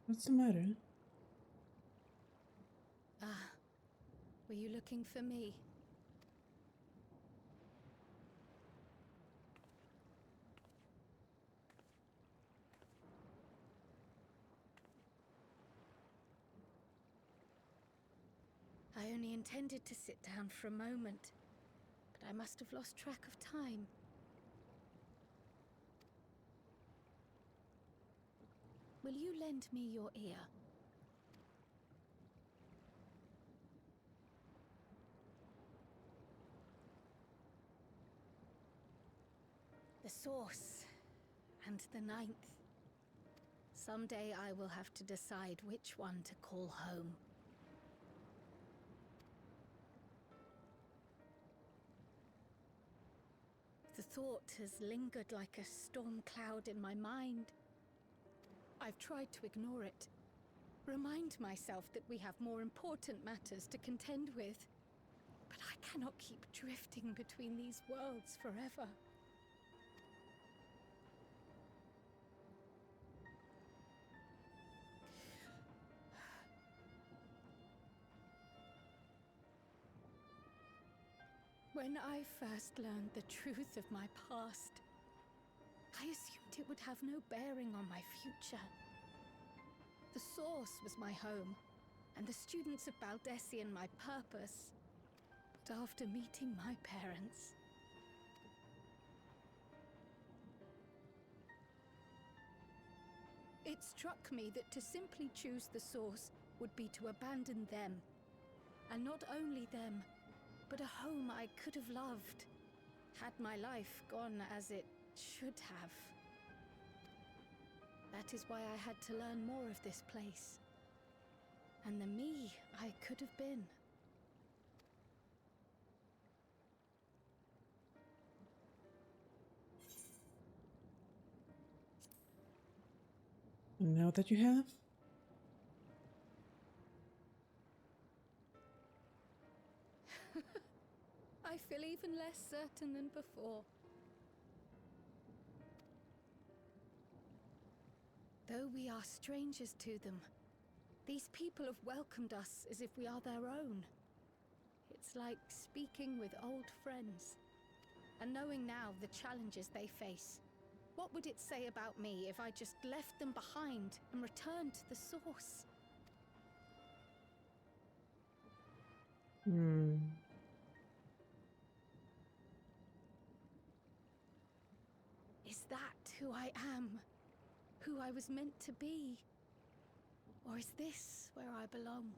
What's the matter? Ah, were you looking for me? I only intended to sit down for a moment, but I must have lost track of time. Will you lend me your ear? The Source and the Ninth. Someday I will have to decide which one to call home. The thought has lingered like a storm cloud in my mind. I've tried to ignore it, remind myself that we have more important matters to contend with. But I cannot keep drifting between these worlds forever. When I first learned the truth of my past, I assumed it would have no bearing on my future. The Source was my home, and the students of Baldessian my purpose. But after meeting my parents, it struck me that to simply choose the Source would be to abandon them. And not only them, but a home I could have loved, had my life gone as it should have. That is why I had to learn more of this place, and the me I could have been. And now that you have? I feel even less certain than before. Though we are strangers to them, these people have welcomed us as if we are their own. It's like speaking with old friends. And knowing now the challenges they face, what would it say about me if I just left them behind and returned to the Source? Is that who I am? Who I was meant to be? Or is this where I belong?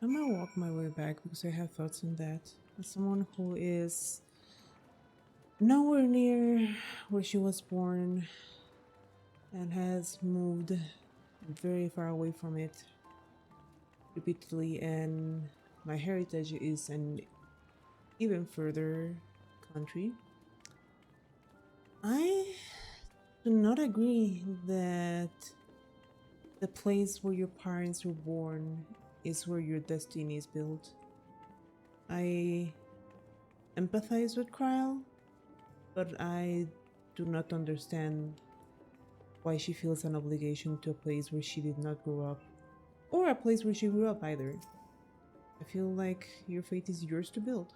I'm gonna walk my way back because I have thoughts on that. As someone who is nowhere near where she was born and has moved very far away from it repeatedly, and my heritage is an even further country, I do not agree that the place where your parents were born is where your destiny is built. I empathize with Kryl, but I do not understand why she feels an obligation to a place where she did not grow up, or a place where she grew up either. I feel like your fate is yours to build.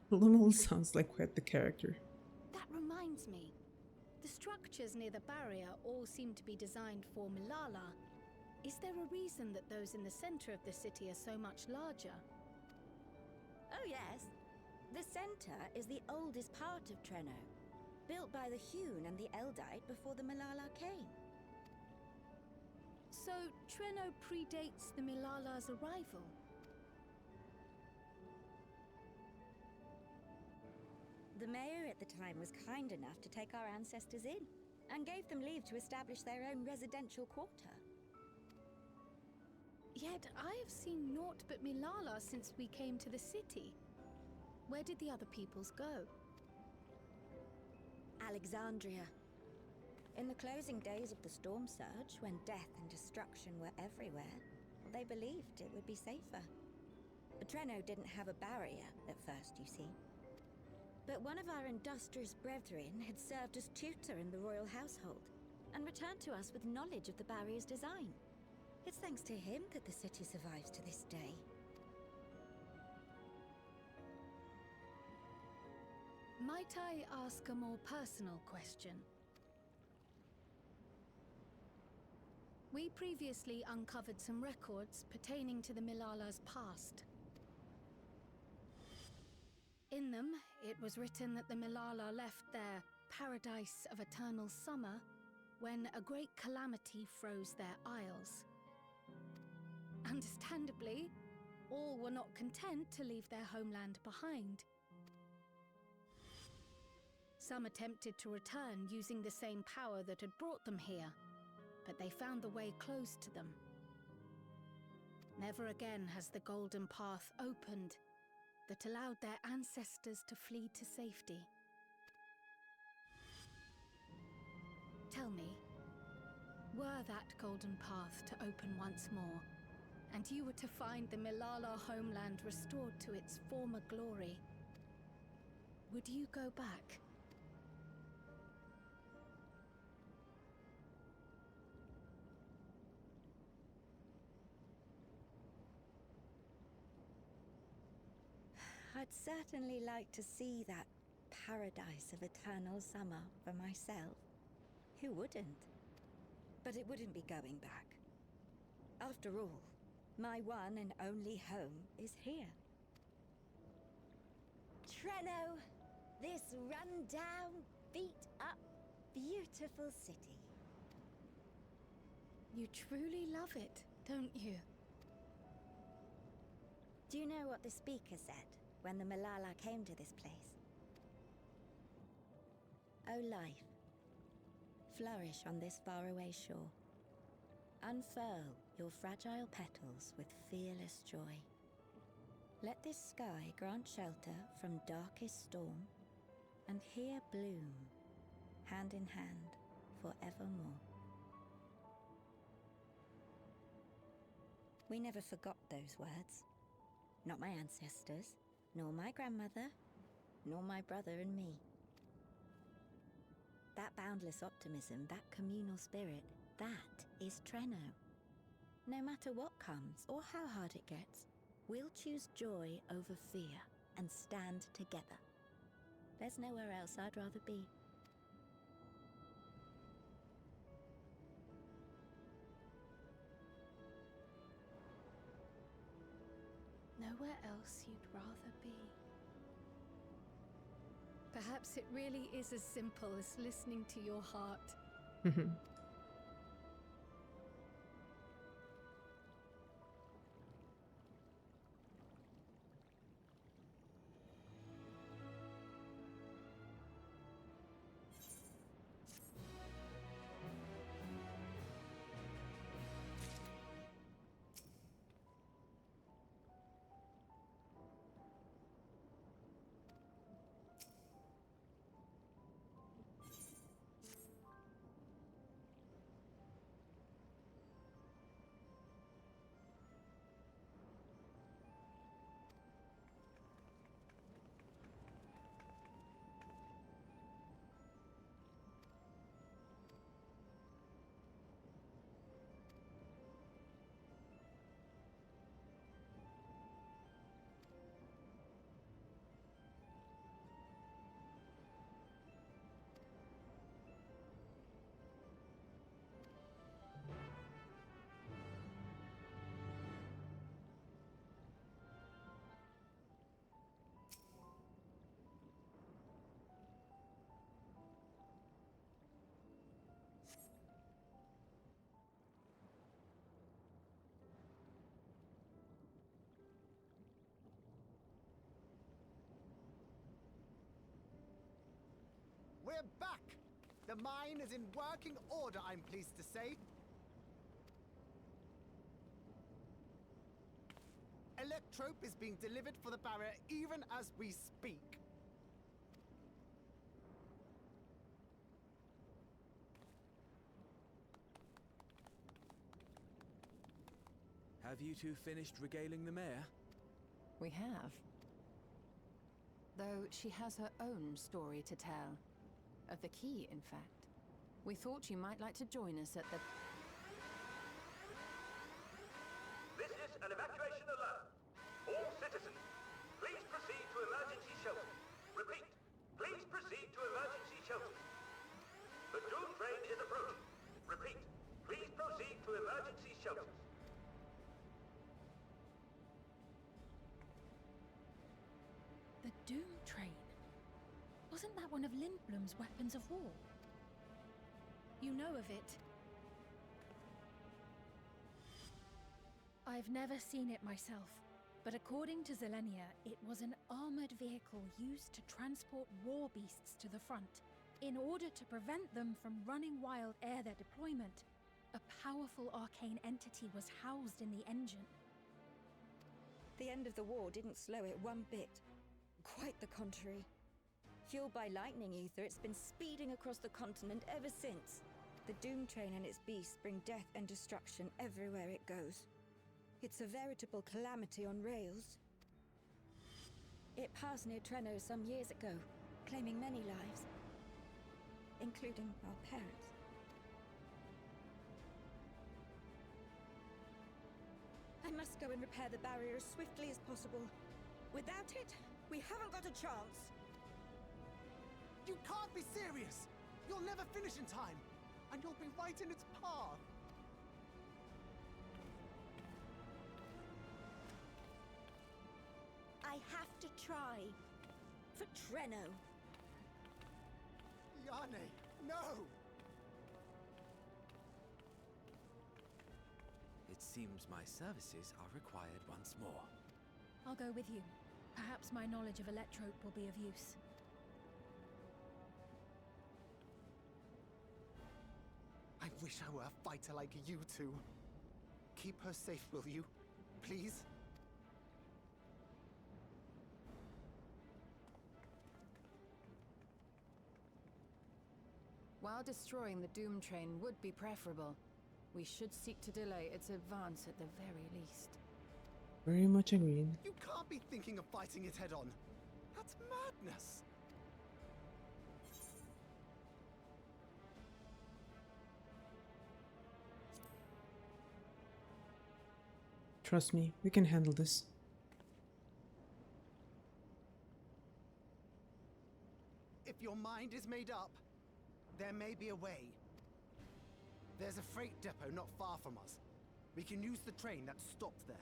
Lunel sounds like quite the character. That reminds me. The structures near the barrier all seem to be designed for Milala. Is there a reason that those in the center of the city are so much larger? Oh yes. The center is the oldest part of Treno, built by the Hewn and the Eldite before the Milala came. So Treno predates the Milala's arrival? The mayor at the time was kind enough to take our ancestors in and gave them leave to establish their own residential quarter. Yet I have seen naught but Milala since we came to the city. Where did the other peoples go? Alexandria. In the closing days of the storm surge, when death and destruction were everywhere, they believed it would be safer. Treno didn't have a barrier at first, you see. But one of our industrious brethren had served as tutor in the royal household and returned to us with knowledge of the barrier's design. It's thanks to him that the city survives to this day. Might I ask a more personal question? We previously uncovered some records pertaining to the Milala's past. In them, it was written that the Milala left their paradise of eternal summer when a great calamity froze their isles. Understandably, all were not content to leave their homeland behind. Some attempted to return using the same power that had brought them here, but they found the way closed to them. Never again has the golden path opened that allowed their ancestors to flee to safety. Tell me, were that golden path to open once more, and you were to find the Milala homeland restored to its former glory, would you go back? I'd certainly like to see that paradise of eternal summer for myself. Who wouldn't? But it wouldn't be going back. After all, my one and only home is here. Treno, this run-down, beat-up, beautiful city. You truly love it, don't you? Do you know what the speaker said when the Milala came to this place? O life, flourish on this faraway shore. Unfurl your fragile petals with fearless joy. Let this sky grant shelter from darkest storm, and here bloom, hand in hand, forevermore. We never forgot those words. Not my ancestors, nor my grandmother, nor my brother and me. That boundless optimism, that communal spirit, that is Treno. No matter what comes or how hard it gets, we'll choose joy over fear and stand together. There's nowhere else I'd rather be. Nowhere else you'd rather be. Perhaps it really is as simple as listening to your heart. The mine is in working order, I'm pleased to say. Electrope is being delivered for the barrier even as we speak. Have you two finished regaling the mayor? We have. Though she has her own story to tell. Of the key, in fact. We thought you might like to join us at the... This is an evacuation alert. All citizens, please proceed to emergency shelter. Repeat, please proceed to emergency shelter. The Doom train is approaching. Repeat, please proceed to emergency shelters. The Doom Train. Wasn't that one of Lindblom's weapons of war? You know of it. I've never seen it myself, but according to Zelenia, it was an armored vehicle used to transport war beasts to the front. In order to prevent them from running wild ere their deployment, a powerful arcane entity was housed in the engine. The end of the war didn't slow it one bit. Quite the contrary. Fueled by lightning ether, it's been speeding across the continent ever since. The Doom Train and its beasts bring death and destruction everywhere it goes. It's a veritable calamity on rails. It passed near Treno some years ago, claiming many lives, including our parents. I must go and repair the barrier as swiftly as possible. Without it, we haven't got a chance. You can't be serious! You'll never finish in time, and you'll be right in its path. I have to try. For Treno. Yane, no! It seems my services are required once more. I'll go with you. Perhaps my knowledge of Electrope will be of use. I wish I were a fighter like you two. Keep her safe, will you? Please? While destroying the Doom Train would be preferable, we should seek to delay its advance at the very least. Very much agreed. You can't be thinking of fighting it head on. That's madness. Trust me, we can handle this. If your mind is made up, there may be a way. There's a freight depot not far from us. We can use the train that's stopped there.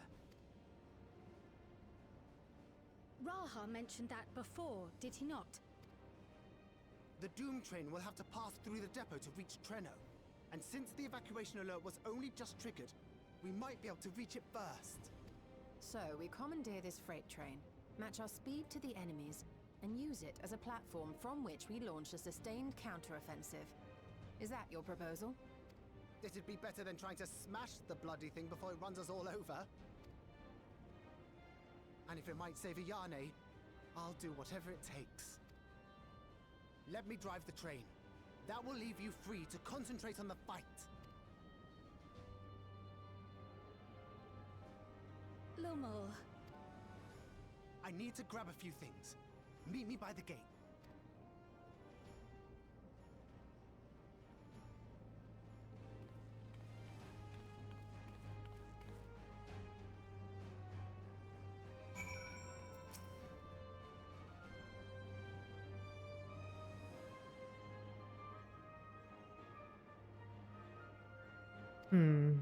Raha mentioned that before, did he not? The Doom Train will have to pass through the depot to reach Treno. And since the evacuation alert was only just triggered, we might be able to reach it first. So, we commandeer this freight train, match our speed to the enemy's, and use it as a platform from which we launch a sustained counteroffensive. Is that your proposal? It'd be better than trying to smash the bloody thing before it runs us all over. And if it might save Ayane, I'll do whatever it takes. Let me drive the train. That will leave you free to concentrate on the fight. Lumel. I need to grab a few things. Meet me by the gate. Hmm.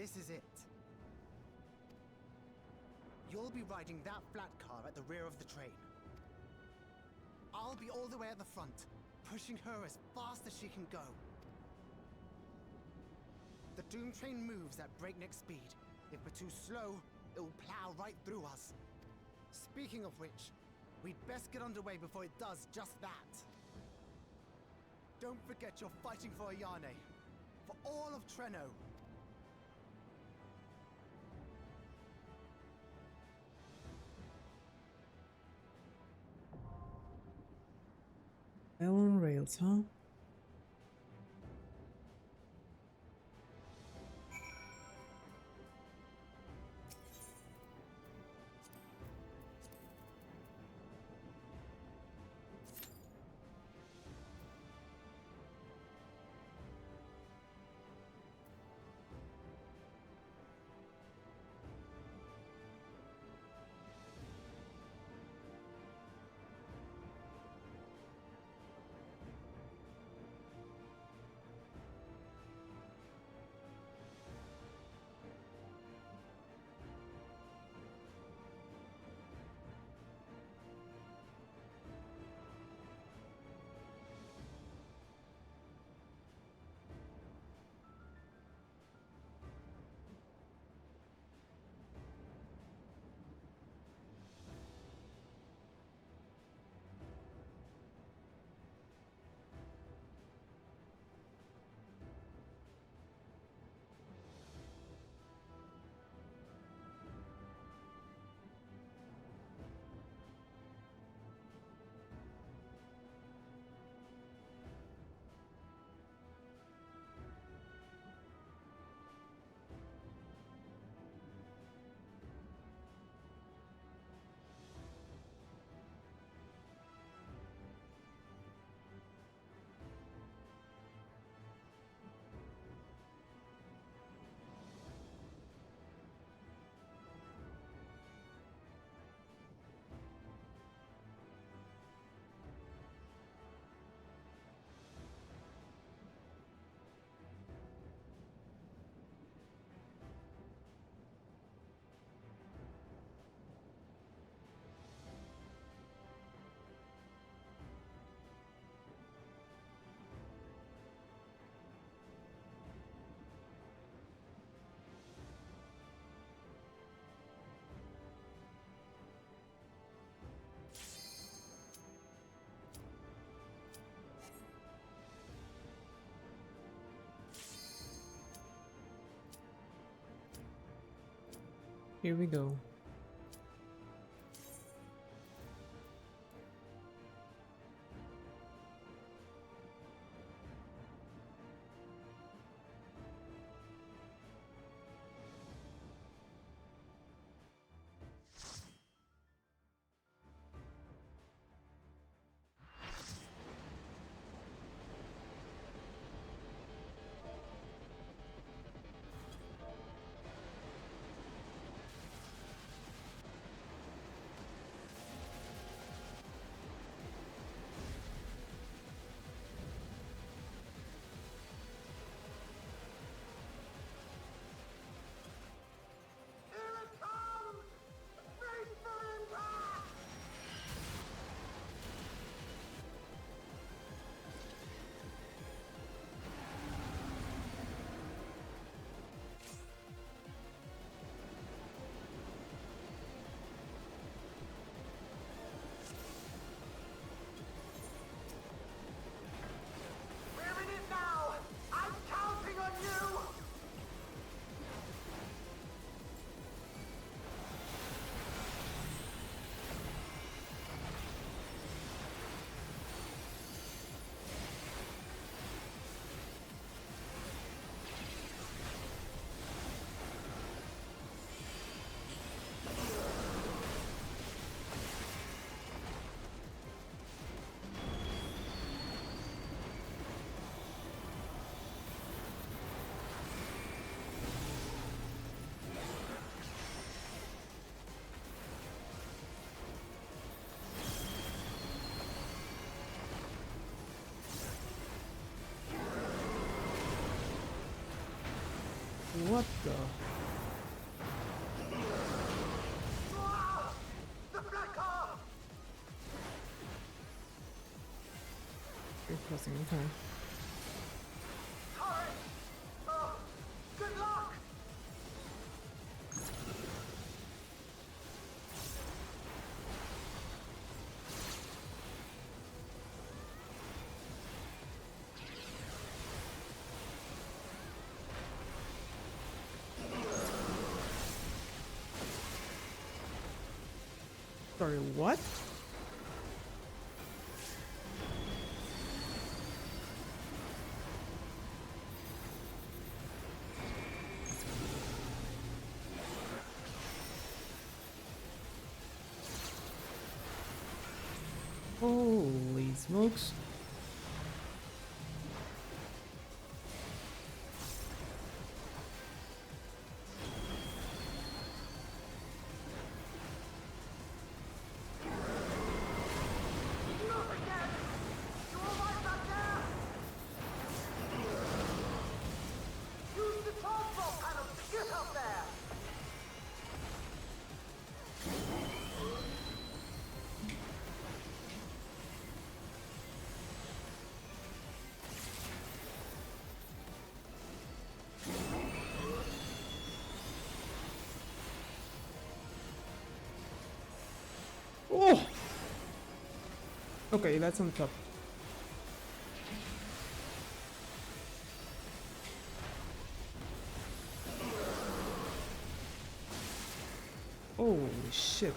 This is it. You'll be riding that flat car at the rear of the train. I'll be all the way at the front, pushing her as fast as she can go. The Doom train moves at breakneck speed. If we're too slow, it'll plow right through us. Speaking of which, we'd best get underway before it does just that. Don't forget you're fighting for Ayane. For all of Treno. Hell on rails, huh? Here we go. What the? The black car! You're crossing, okay. Hurry! Oh, good luck! Sorry, what? Holy smokes. Look again! You all right back there? Use the control panels to get up there! Oh! Okay, that's on top. Holy shit.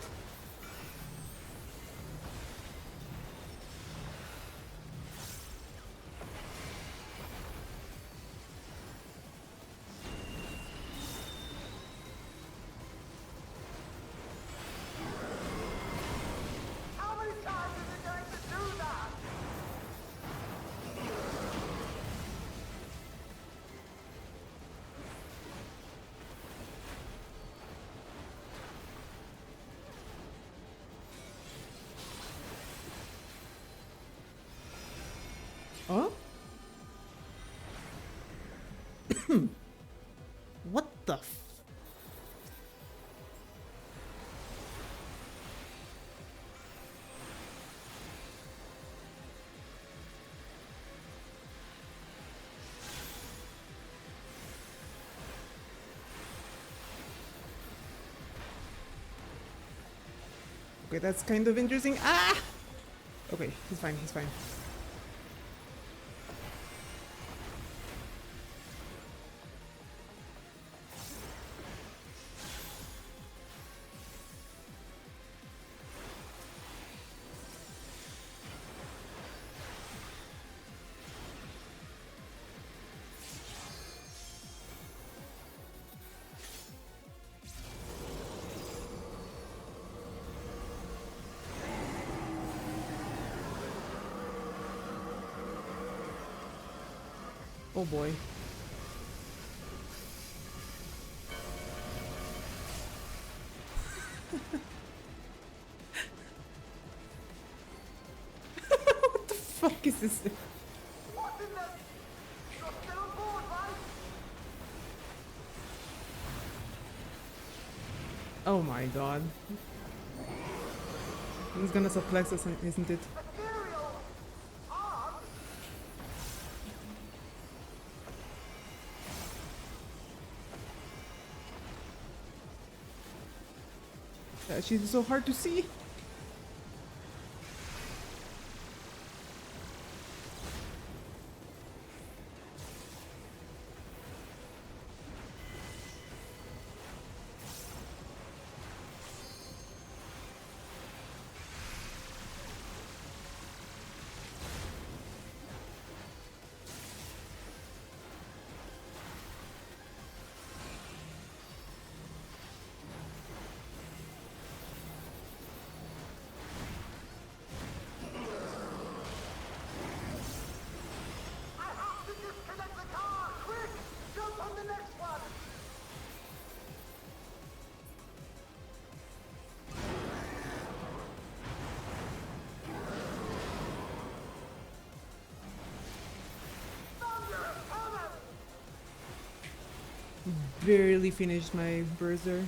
How many times is it going to do that? Huh? What the f- Okay, that's kind of interesting. Ah! Okay, he's fine, he's fine. Oh boy. What the fuck is this? What in the... You're still on board, right? Oh my god. He's gonna suplex us, isn't it? Material! On! She's so hard to see. barely finished my burst there.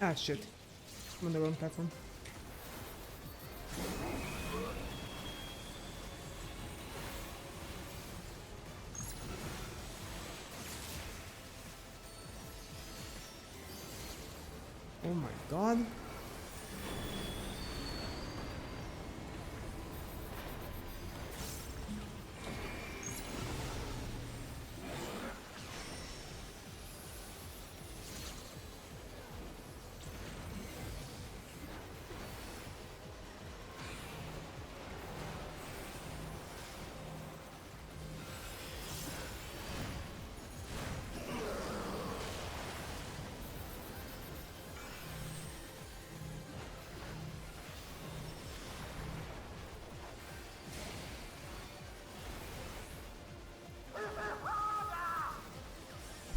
Ah, shit. I'm on the wrong platform. Oh my god.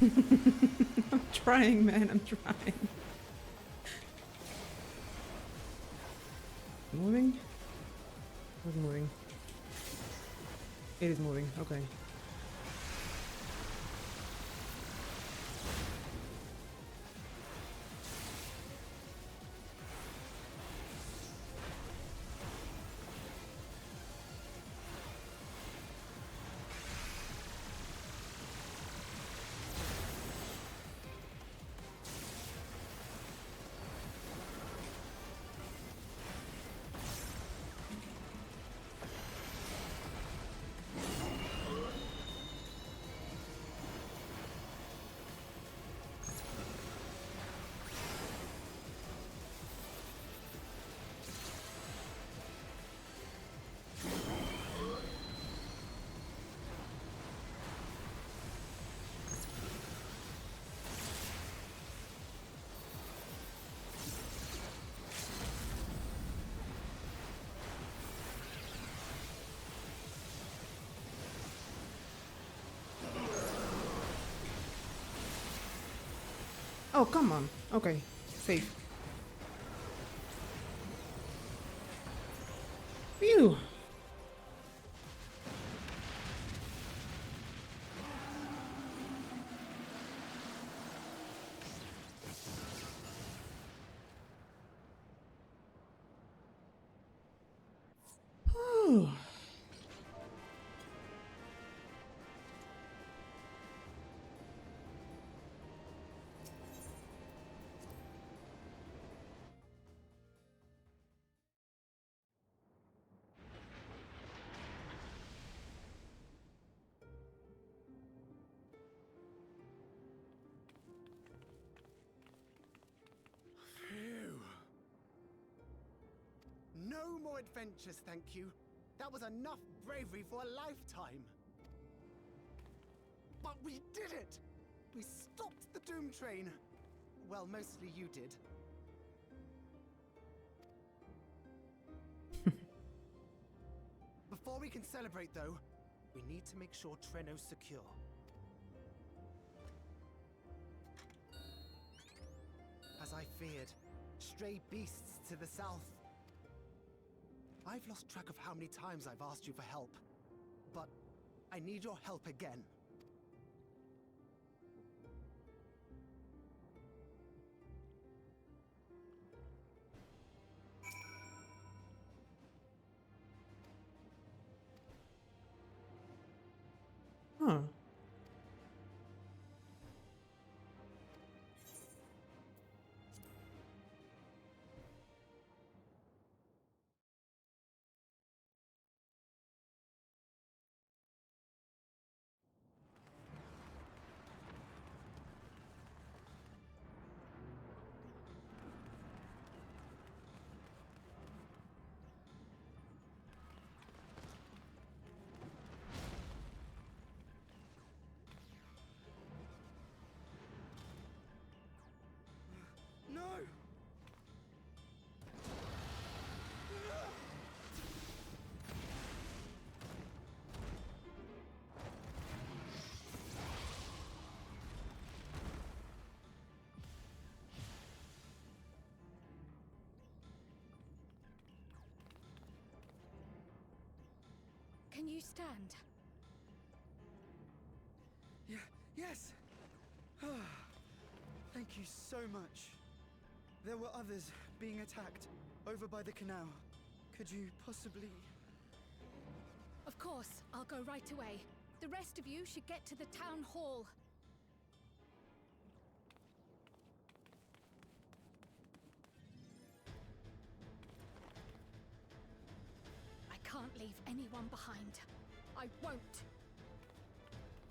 I'm trying, man, I'm trying. Moving? What's moving? It is moving, okay. Oh, come on. Okay, safe. Phew. Whew. Phew. No more adventures, thank you. That was enough bravery for a lifetime. But we did it! We stopped the Doom Train. Well, mostly you did. Before we can celebrate, though, we need to make sure Treno's secure. As I feared, stray beasts to the south. I've lost track of how many times I've asked you for help, but I need your help again. Huh. Can you stand? Yeah, yes! Thank you so much. There were others being attacked over by the canal. Could you possibly... Of course, I'll go right away. The rest of you should get to the town hall. I can't leave anyone behind. I won't.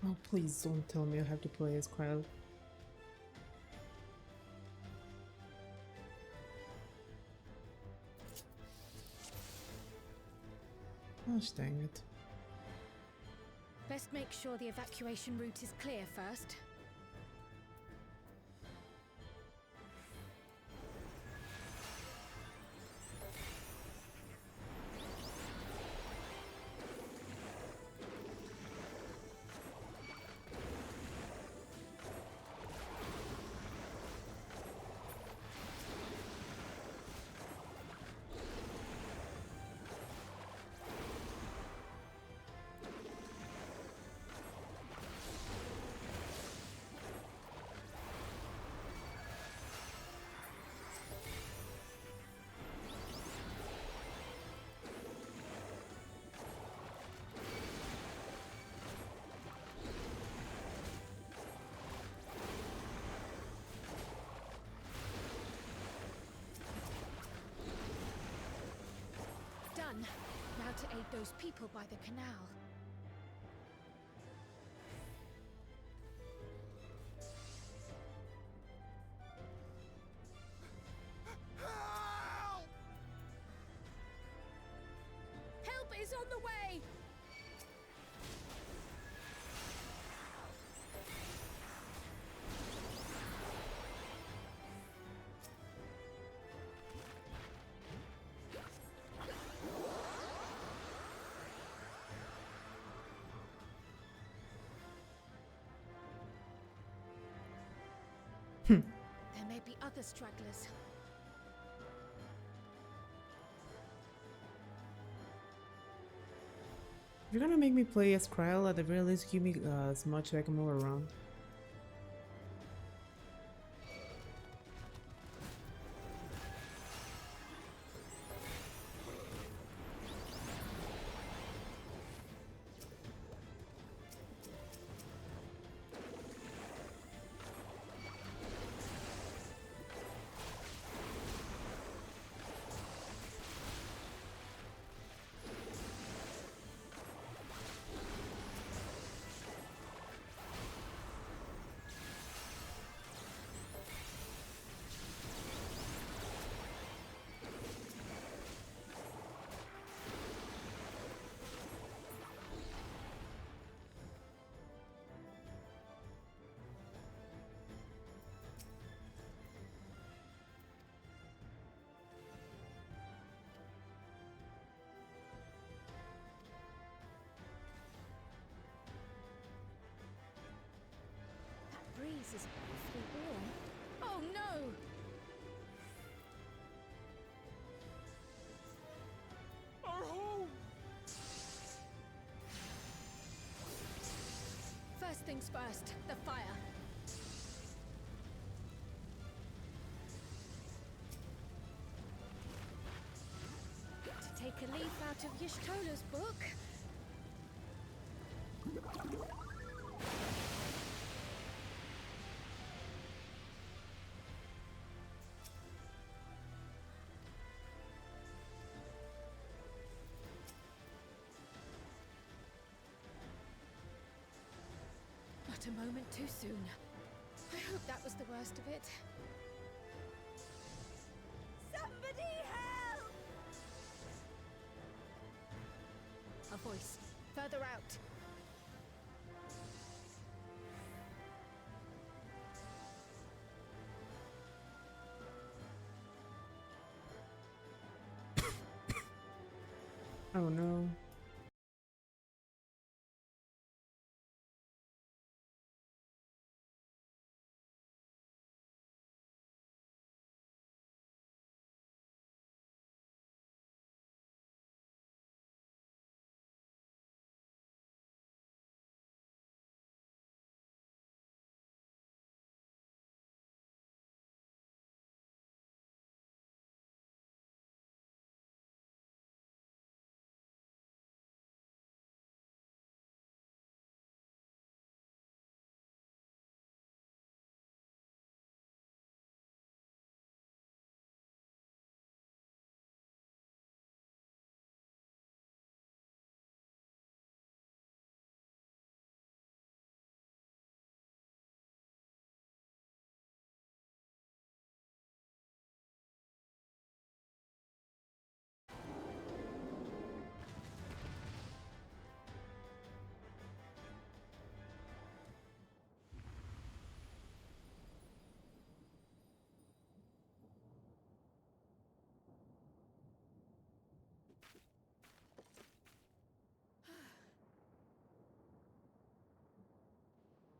Oh, please don't tell me I have to play as Kyle. Gosh dang it. Best make sure the evacuation route is clear first. Done. Now to aid those people by the canal. Help is on the way! There may be other stragglers. If you're gonna make me play as Kryl, at the very least give me as much so I can move around. That breeze is awfully warm. Oh no! Our home! First things first, the fire. To take a leaf out of Y'shtola's book. Not a moment too soon. I hope that was the worst of it. Somebody help! A voice. Further out. Oh no.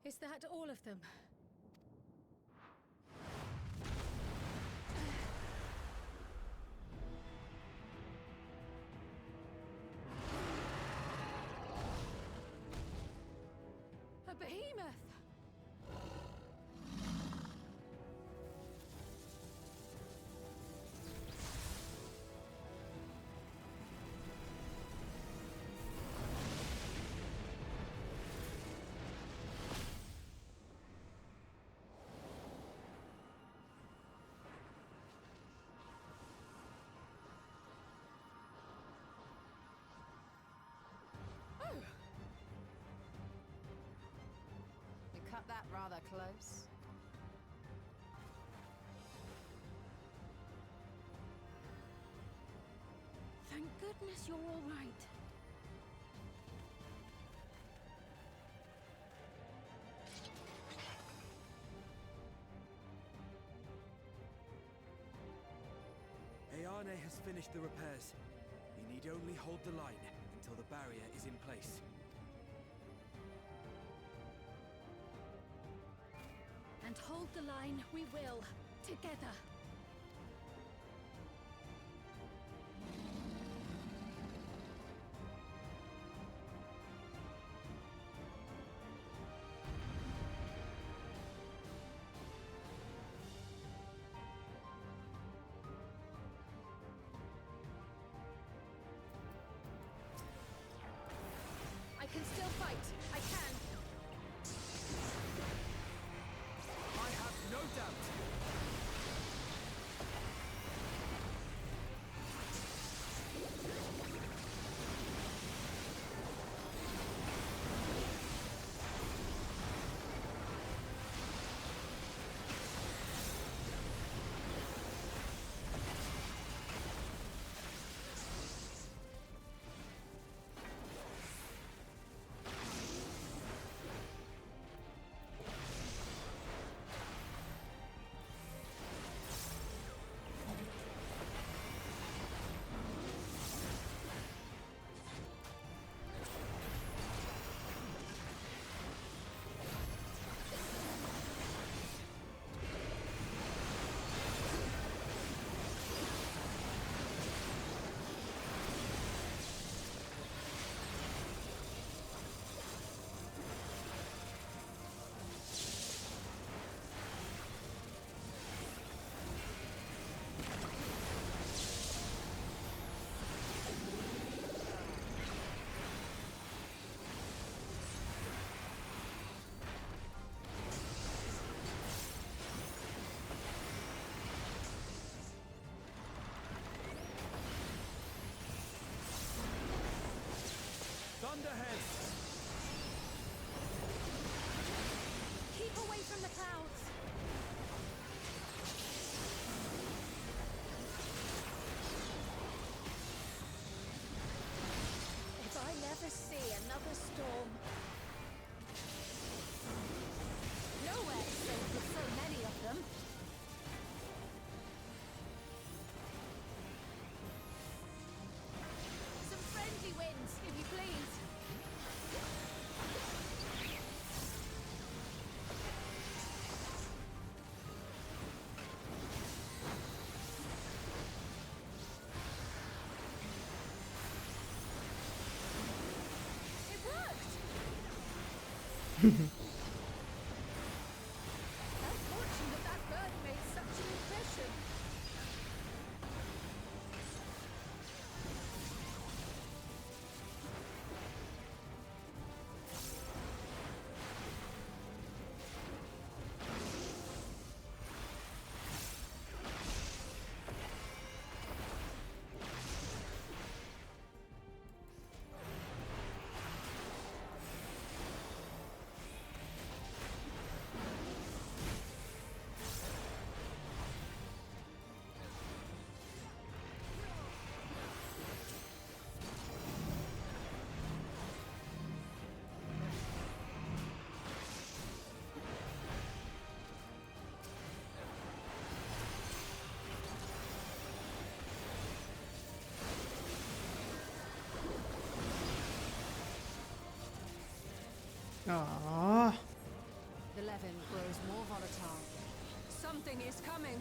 Is that all of them? A behemoth! You cut that rather close. Thank goodness you're all right. Ayane has finished the repairs. We need only hold the line until the barrier is in place. And hold the line we will, together. I can still fight. I can. I have no doubt. Thunderhead! Keep away from the clouds. If I never see another storm. Nowhere is safe with so many of them. Some friendly winds, if you please. It worked! Unfortunate that bird made such an impression. Ah. grows more volatile. Something is coming!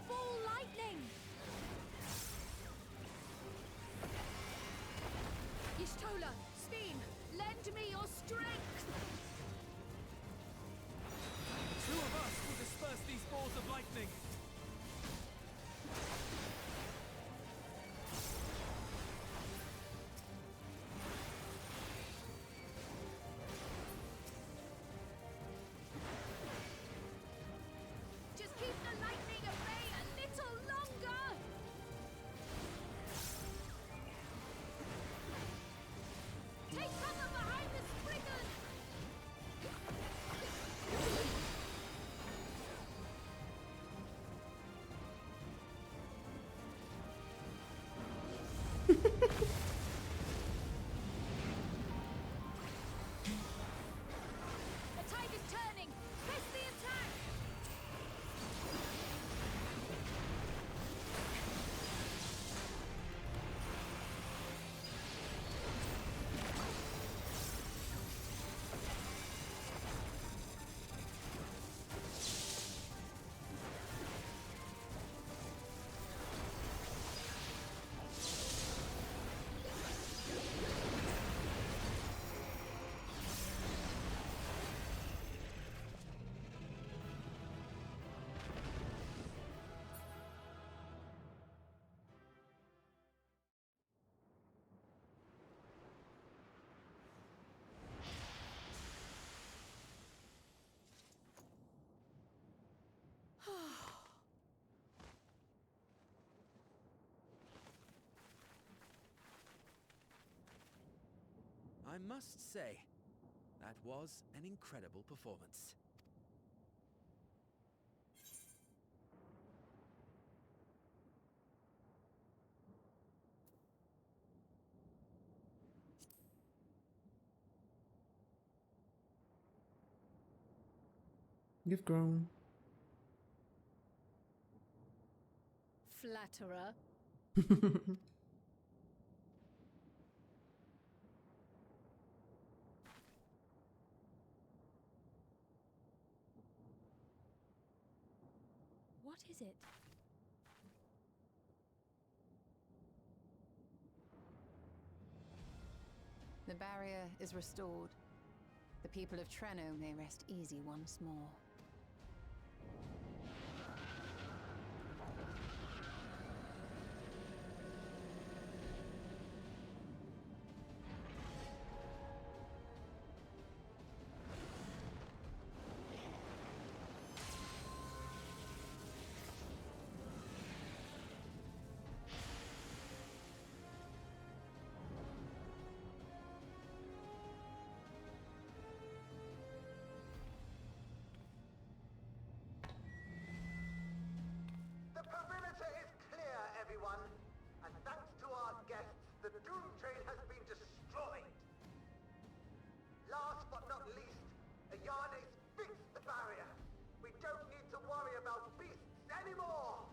Ball lightning! Y'shtola, Steen, lend me your strength! Two of us will disperse these balls of lightning. Just keep the lightning at bay a little longer! Take cover behind the springers! The tide is turning! Press the attack! I must say, that was an incredible performance. You've grown. Flatterer. What is it? The barrier is restored. The people of Treno may rest easy once more. The perimeter is clear, everyone. And thanks to our guests, the Dawntrail has been destroyed. Last but not least, Ayane's fixed the barrier. We don't need to worry about beasts anymore.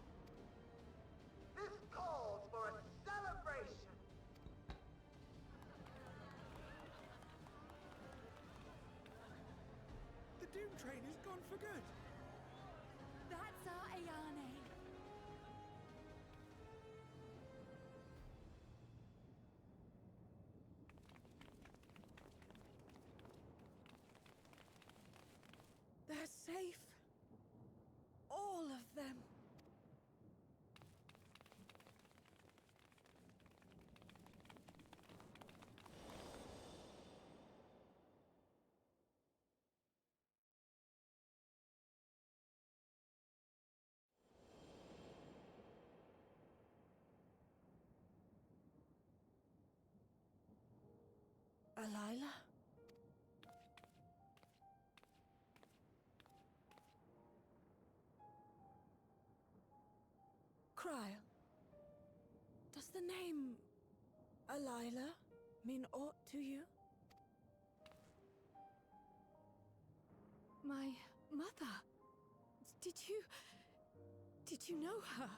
This calls for a celebration. The Doom Train is gone for good. That's our Ayane. They're safe. All of them. Alila? Kryl. Does the name Alila mean aught to you? My mother. Did you know her?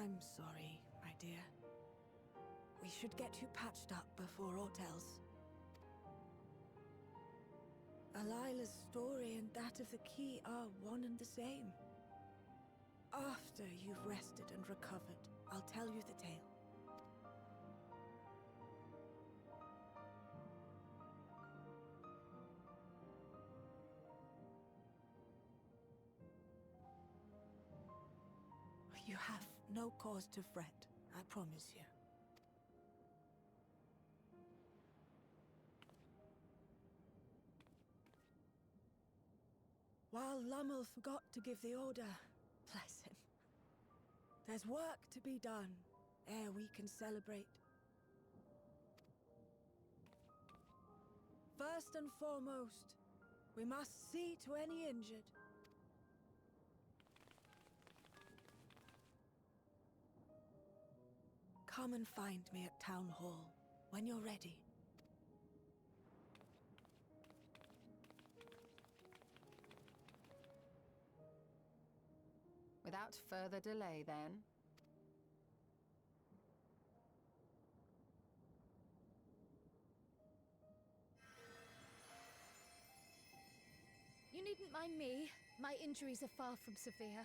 I'm sorry, my dear. We should get you patched up before aught else. Alila's story and that of the key are one and the same. After you've rested and recovered, I'll tell you the tale. You have no cause to fret, I promise you. While Lummel forgot to give the order, bless him, there's work to be done ere we can celebrate. First and foremost, we must see to any injured. Come and find me at Town Hall when you're ready. Without further delay, then. You needn't mind me. My injuries are far from severe.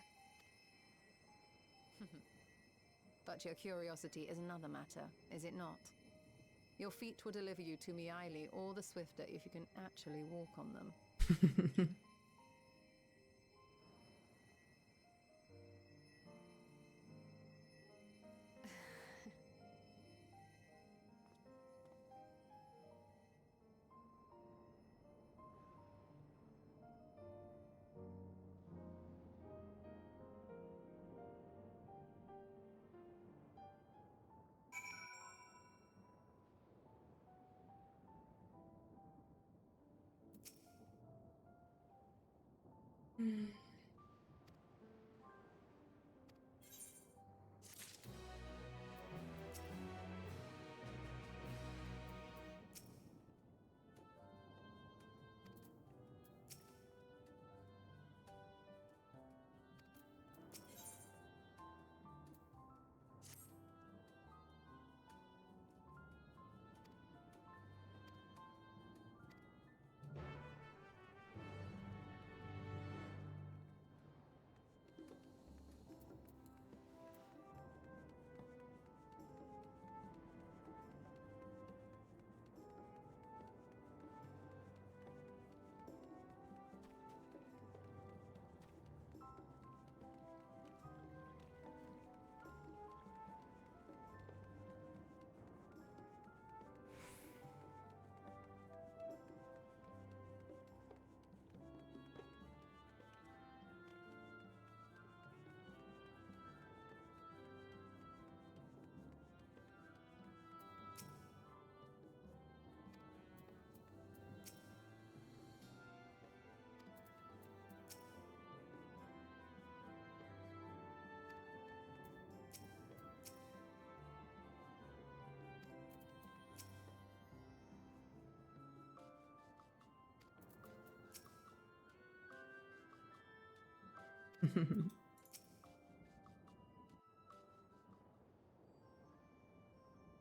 But your curiosity is another matter, is it not? Your feet will deliver you to Miaili all the swifter if you can actually walk on them.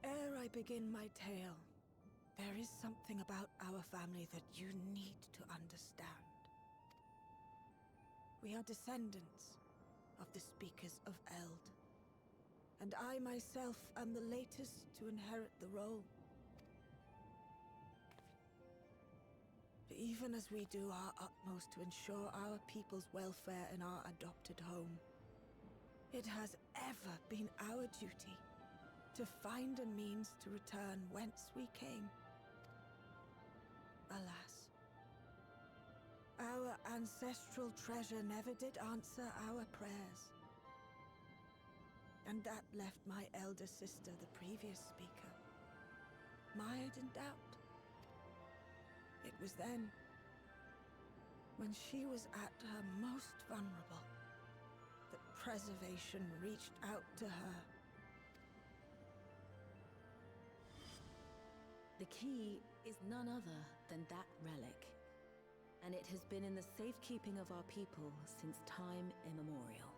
Ere I begin my tale, there is something about our family that you need to understand. We are descendants of the speakers of Eld, and I myself am the latest to inherit the role. Even as we do our utmost to ensure our people's welfare in our adopted home, it has ever been our duty to find a means to return whence we came. Alas, our ancestral treasure never did answer our prayers. And that left my elder sister, the previous speaker, mired in doubt. It was then, when she was at her most vulnerable, that preservation reached out to her. The key is none other than that relic, and it has been in the safekeeping of our people since time immemorial.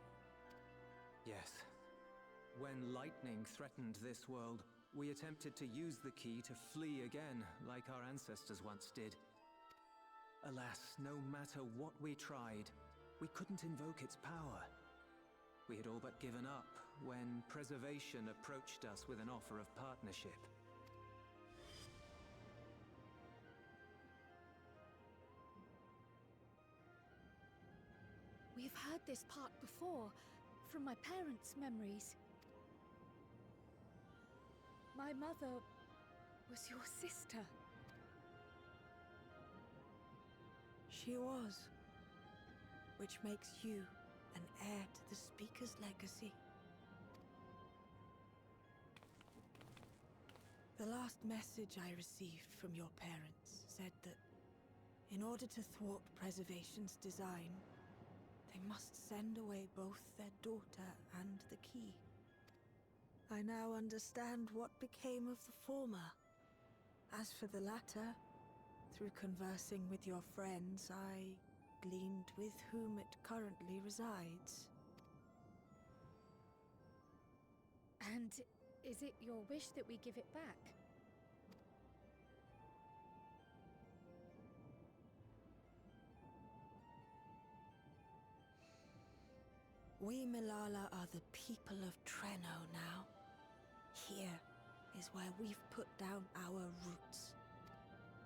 Yes. When lightning threatened this world, we attempted to use the key to flee again, like our ancestors once did. Alas, no matter what we tried, we couldn't invoke its power. We had all but given up when Preservation approached us with an offer of partnership. We've heard this part before, from my parents' memories. My mother was your sister. She was. Which makes you an heir to the Speaker's legacy. The last message I received from your parents said that in order to thwart Preservation's design, they must send away both their daughter and the key. I now understand what became of the former. As for the latter, through conversing with your friends, I gleaned with whom it currently resides. And is it your wish that we give it back? We Milala are the people of Treno now. Here is where we've put down our roots.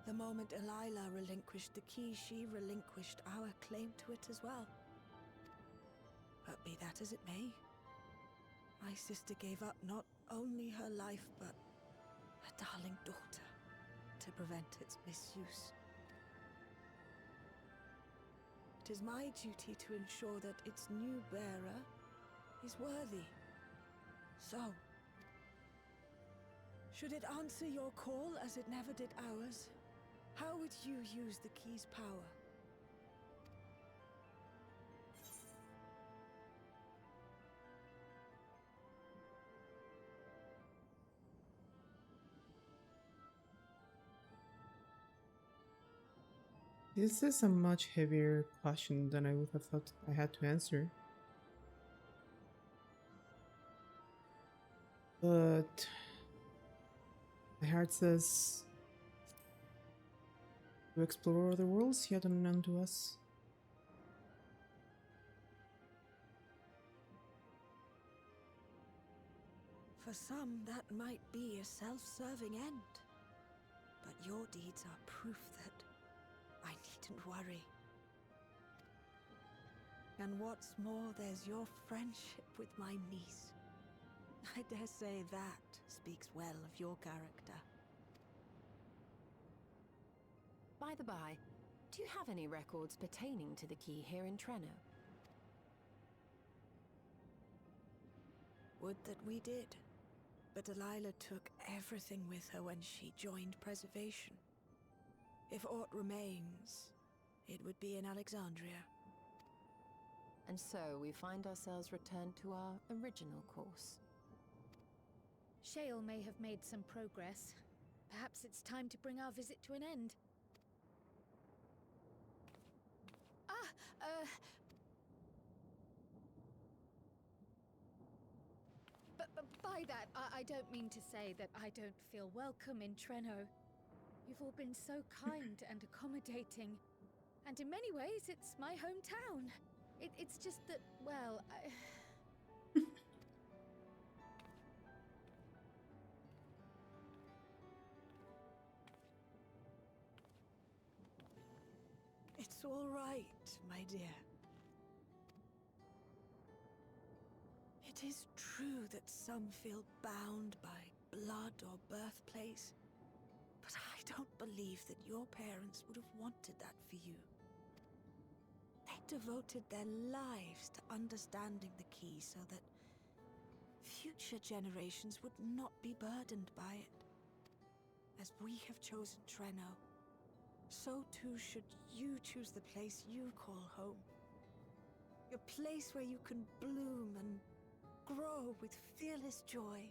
The moment Elila relinquished the key, she relinquished our claim to it as well. But be that as it may, my sister gave up not only her life, but her darling daughter, to prevent its misuse. It is my duty to ensure that its new bearer is worthy. So, should it answer your call as it never did ours, how would you use the key's power? This is a much heavier question than I would have thought I had to answer. But my heart says to explore other worlds yet unknown to us. For some, that might be a self-serving end. But your deeds are proof that I needn't worry. And what's more, there's your friendship with my niece. I dare say that speaks well of your character. By the by, do you have any records pertaining to the key here in Treno? Would that we did. But Delilah took everything with her when she joined Preservation. If aught remains, it would be in Alexandria. And so we find ourselves returned to our original course. Shale may have made some progress. Perhaps it's time to bring our visit to an end. But by that, I don't mean to say that I don't feel welcome in Treno. You've all been so kind and accommodating. And in many ways, it's my hometown. It's just that, well, It's all right, my dear. It is true that some feel bound by blood or birthplace, but I don't believe that your parents would have wanted that for you. They devoted their lives to understanding the key so that future generations would not be burdened by it. As we have chosen Treno, so too should you choose the place you call home. A place where you can bloom and grow with fearless joy.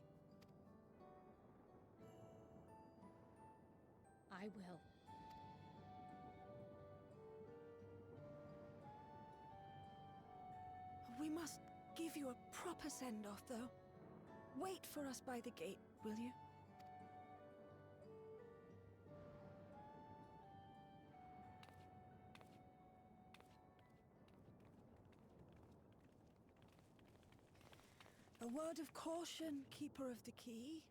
I will. We must give you a proper send-off, though. Wait for us by the gate, will you? A word of caution, Keeper of the Key.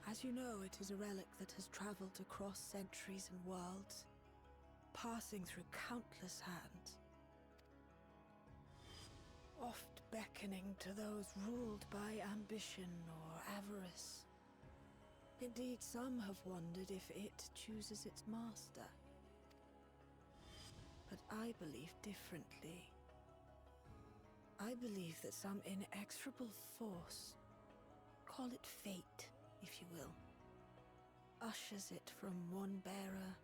As you know, it is a relic that has traveled across centuries and worlds, passing through countless hands, oft beckoning to those ruled by ambition or avarice. Indeed, some have wondered if it chooses its master. But I believe differently. I believe that some inexorable force, call it fate, if you will, ushers it from one bearer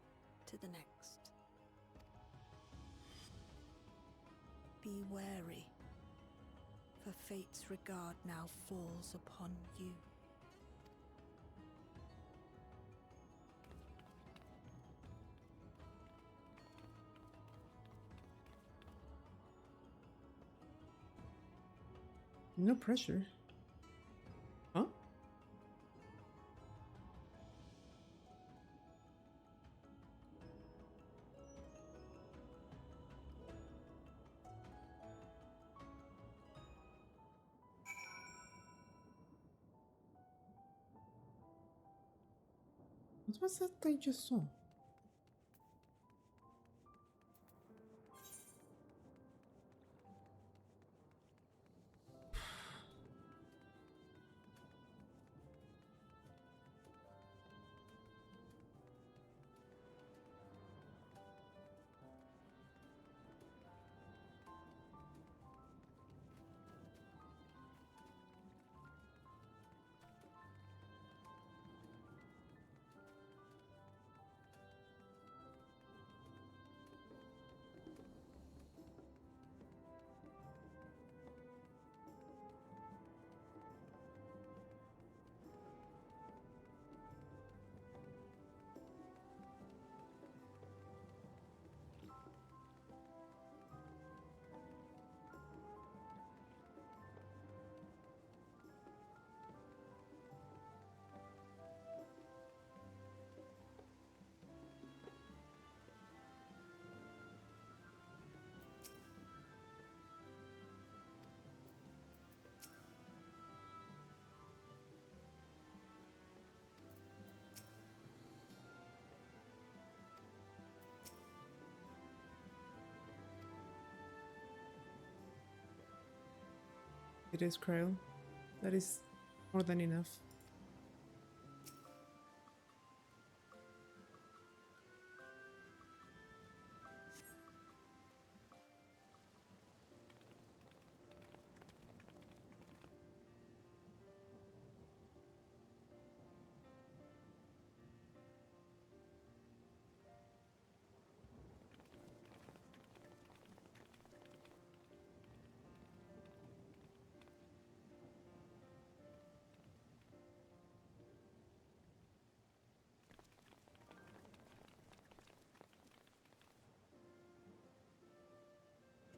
to the next. Be wary, for fate's regard now falls upon you. No pressure. Huh? What was that I just saw? It is Krail. That is more than enough.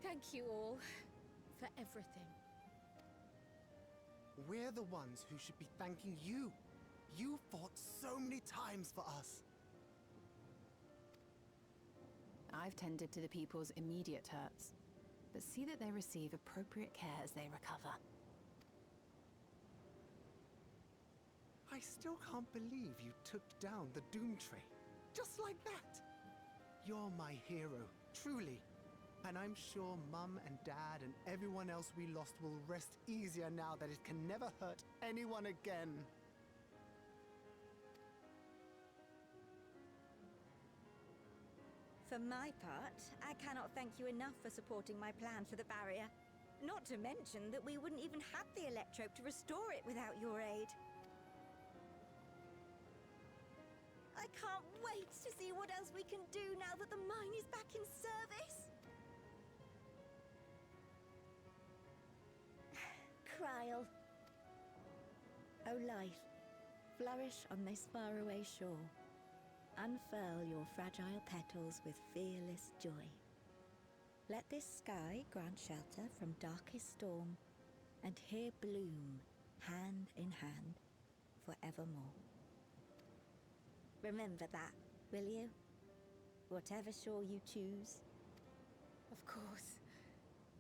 Thank you all for everything. We're the ones who should be thanking you. You fought so many times for us. I've tended to the people's immediate hurts, but see that they receive appropriate care as they recover. I still can't believe you took down the Dawntrail. Just like that. You're my hero, truly. And I'm sure Mum and Dad and everyone else we lost will rest easier now that it can never hurt anyone again. For my part, I cannot thank you enough for supporting my plan for the barrier. Not to mention that we wouldn't even have the electrope to restore it without your aid. I can't wait to see what else we can do now that the mine is back in service. Krail. O life, flourish on this faraway shore. unfurl your fragile petals with fearless joy. Let this sky grant shelter from darkest storm, and here bloom, hand in hand, forevermore. Remember that, will you? Whatever shore you choose. Of course.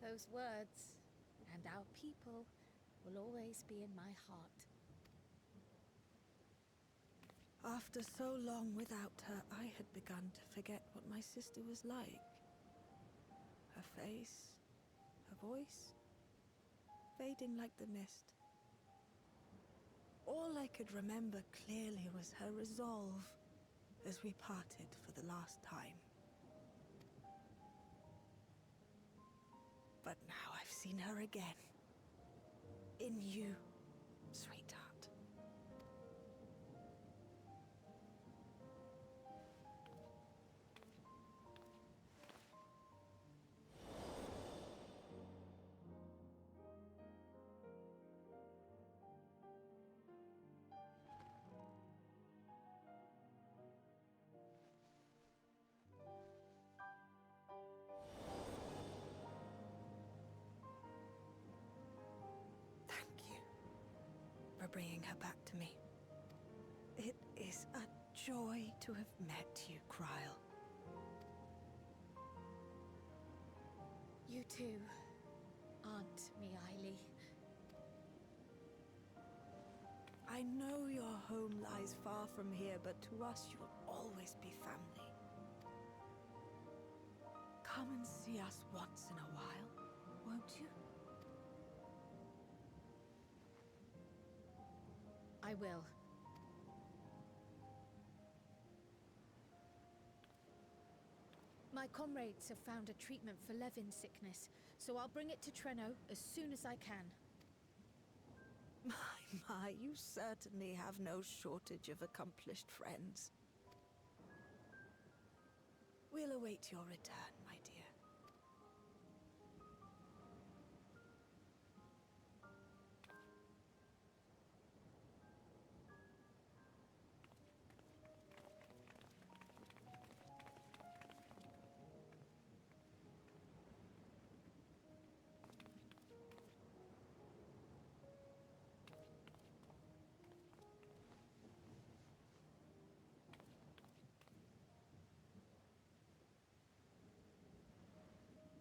Those words, and our people, will always be in my heart. After so long without her, I had begun to forget what my sister was like. Her face, her voice, fading like the mist. All I could remember clearly was her resolve as we parted for the last time. But now I've seen her again. In you, sweetheart. For bringing her back to me. It is a joy to have met you, Kryl. You too, Aunt Miaili. I know your home lies far from here, but to us you'll always be family. Come and see us once in a while, won't you? I will. My comrades have found a treatment for Levin's sickness, so I'll bring it to Treno as soon as I can. My, you certainly have no shortage of accomplished friends. We'll await your return, my dear.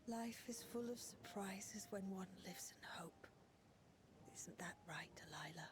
Life is full of surprises when one lives in hope. Isn't that right, Delilah?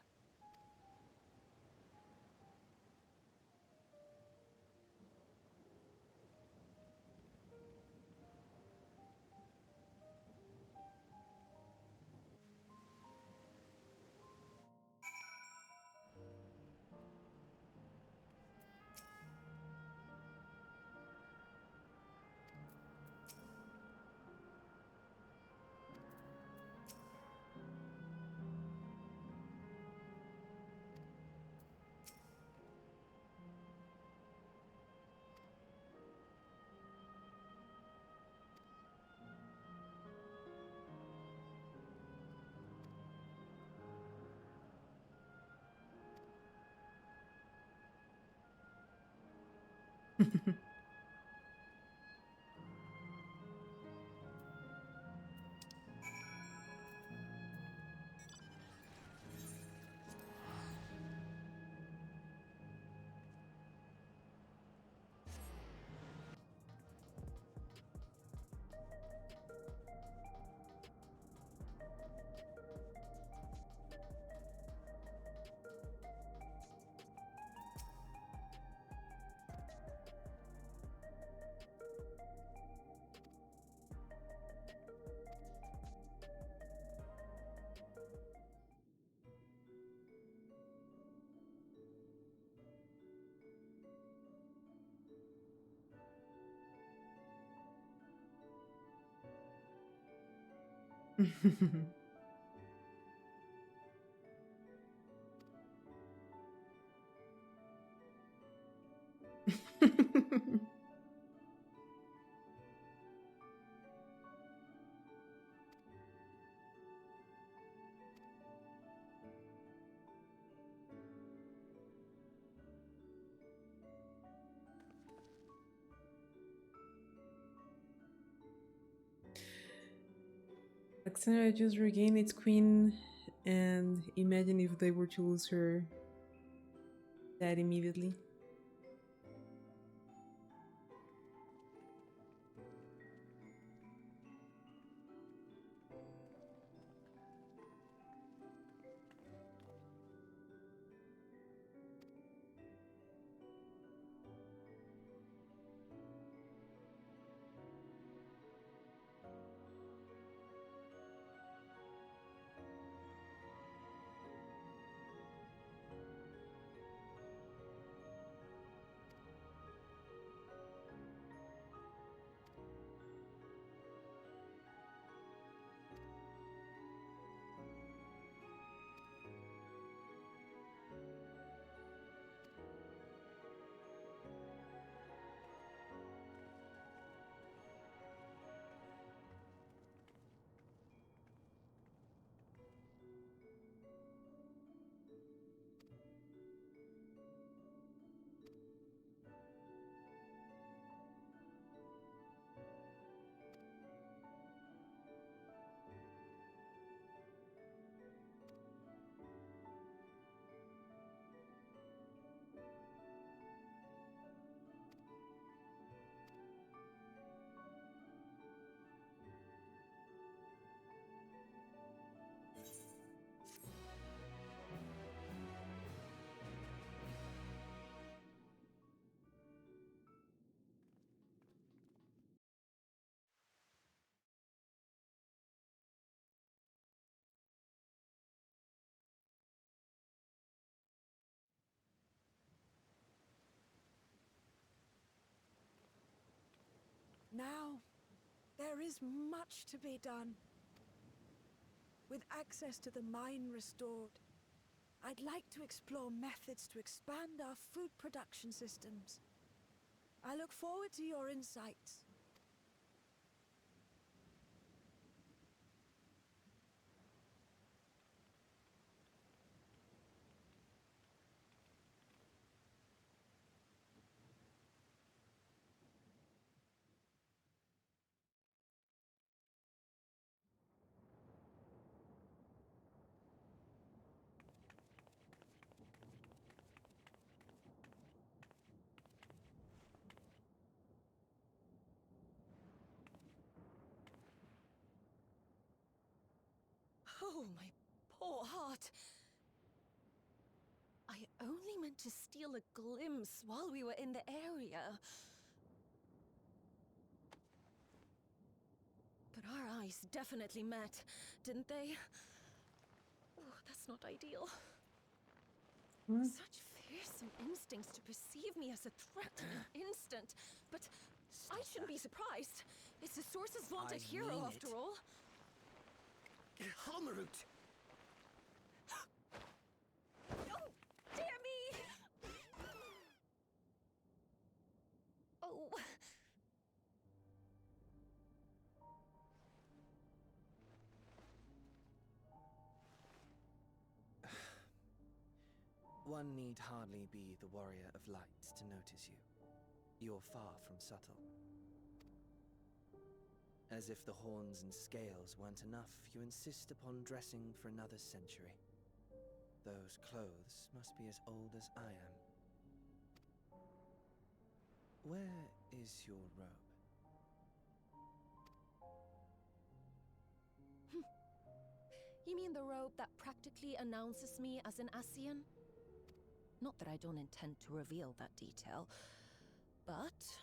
Alexandria just regained its queen, and imagine if they were to lose her that immediately. Now, there is much to be done. With access to the mine restored, I'd like to explore methods to expand our food production systems. I look forward to your insights. Oh, my poor heart. I only meant to steal a glimpse while we were in the area. But our eyes definitely met, didn't they? Oh, that's not ideal. What? Such fearsome instincts to perceive me as a threat in an instant. But I shouldn't be surprised. It's the Source's vaunted hero, after all. Halmarut! Oh, dear me! Oh. One need hardly be the warrior of light to notice you. You're far from subtle. As if the horns and scales weren't enough, you insist upon dressing for another century. Those clothes must be as old as I am. Where is your robe? You mean the robe that practically announces me as an Ascian? Not that I don't intend to reveal that detail, but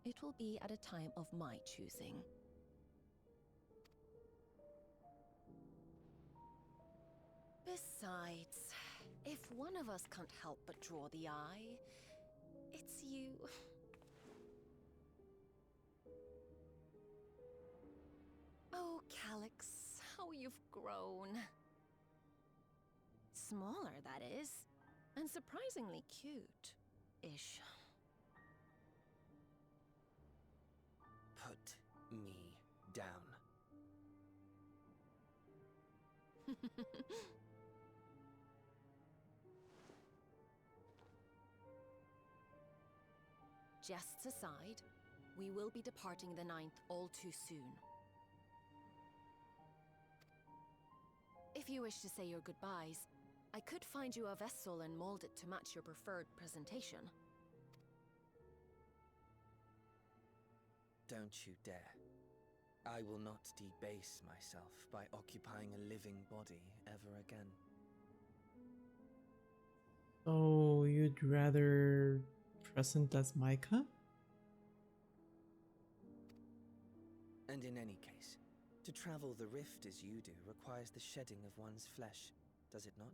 it will be at a time of my choosing. Besides, if one of us can't help but draw the eye, it's you. Oh, Calyx, how you've grown. Smaller, that is. And surprisingly cute-ish. Put me down. Jests aside, we will be departing the 9th all too soon. If you wish to say your goodbyes, I could find you a vessel and mold it to match your preferred presentation. Don't you dare. I will not debase myself by occupying a living body ever again. So you'd rather present as Micah? And in any case, to travel the rift as you do requires the shedding of one's flesh, does it not?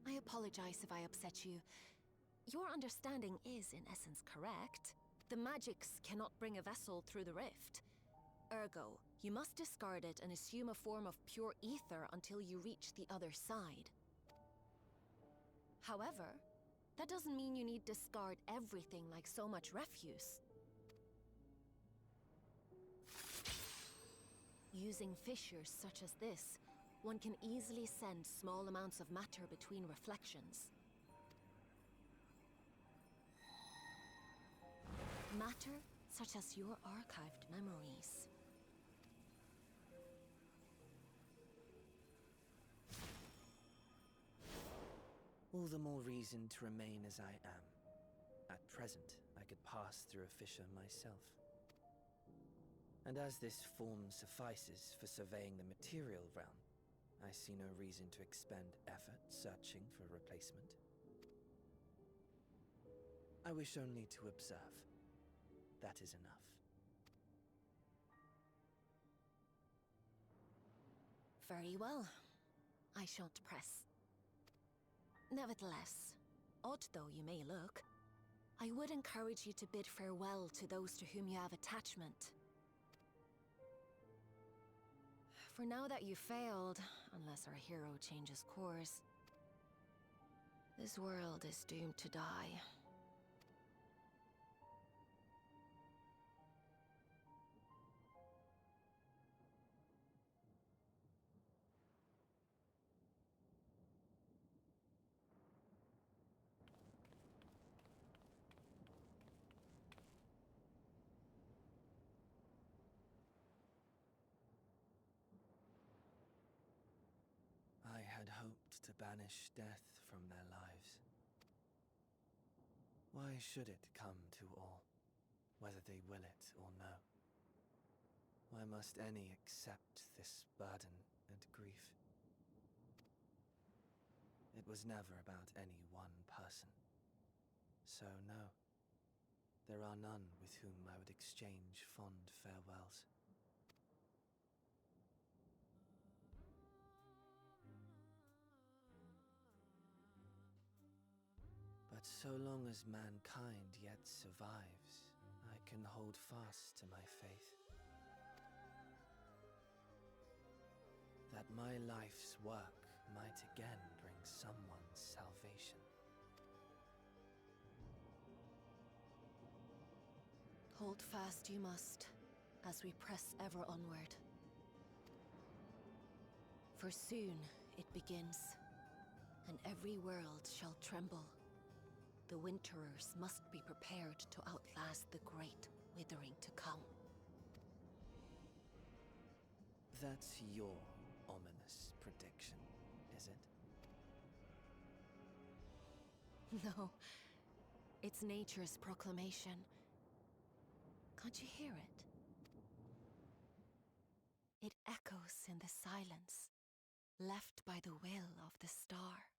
I apologize if I upset you. Your understanding is, in essence, correct. The magics cannot bring a vessel through the rift. Ergo, you must discard it and assume a form of pure ether until you reach the other side. However, that doesn't mean you need discard everything like so much refuse. Using fissures such as this, one can easily send small amounts of matter between reflections. Matter such as your archived memories. All the more reason to remain as I am. At present, I could pass through a fissure myself. And as this form suffices for surveying the material realm, I see no reason to expend effort searching for a replacement. I wish only to observe. That is enough. Very well. I shan't press. Nevertheless, odd though you may look, I would encourage you to bid farewell to those to whom you have attachment. For now that you failed, unless our hero changes course, this world is doomed to die. I had hoped to banish death from their lives. Why should it come to all, whether they will it or no? Why must any accept this burden and grief? It was never about any one person. So no, there are none with whom I would exchange fond farewells. But so long as mankind yet survives, I can hold fast to my faith. That my life's work might again bring someone's salvation. Hold fast you must, as we press ever onward. For soon it begins, and every world shall tremble. The Winterers must be prepared to outlast the great withering to come. That's your ominous prediction, is it? No, it's nature's proclamation. Can't you hear it? It echoes in the silence, left by the will of the star.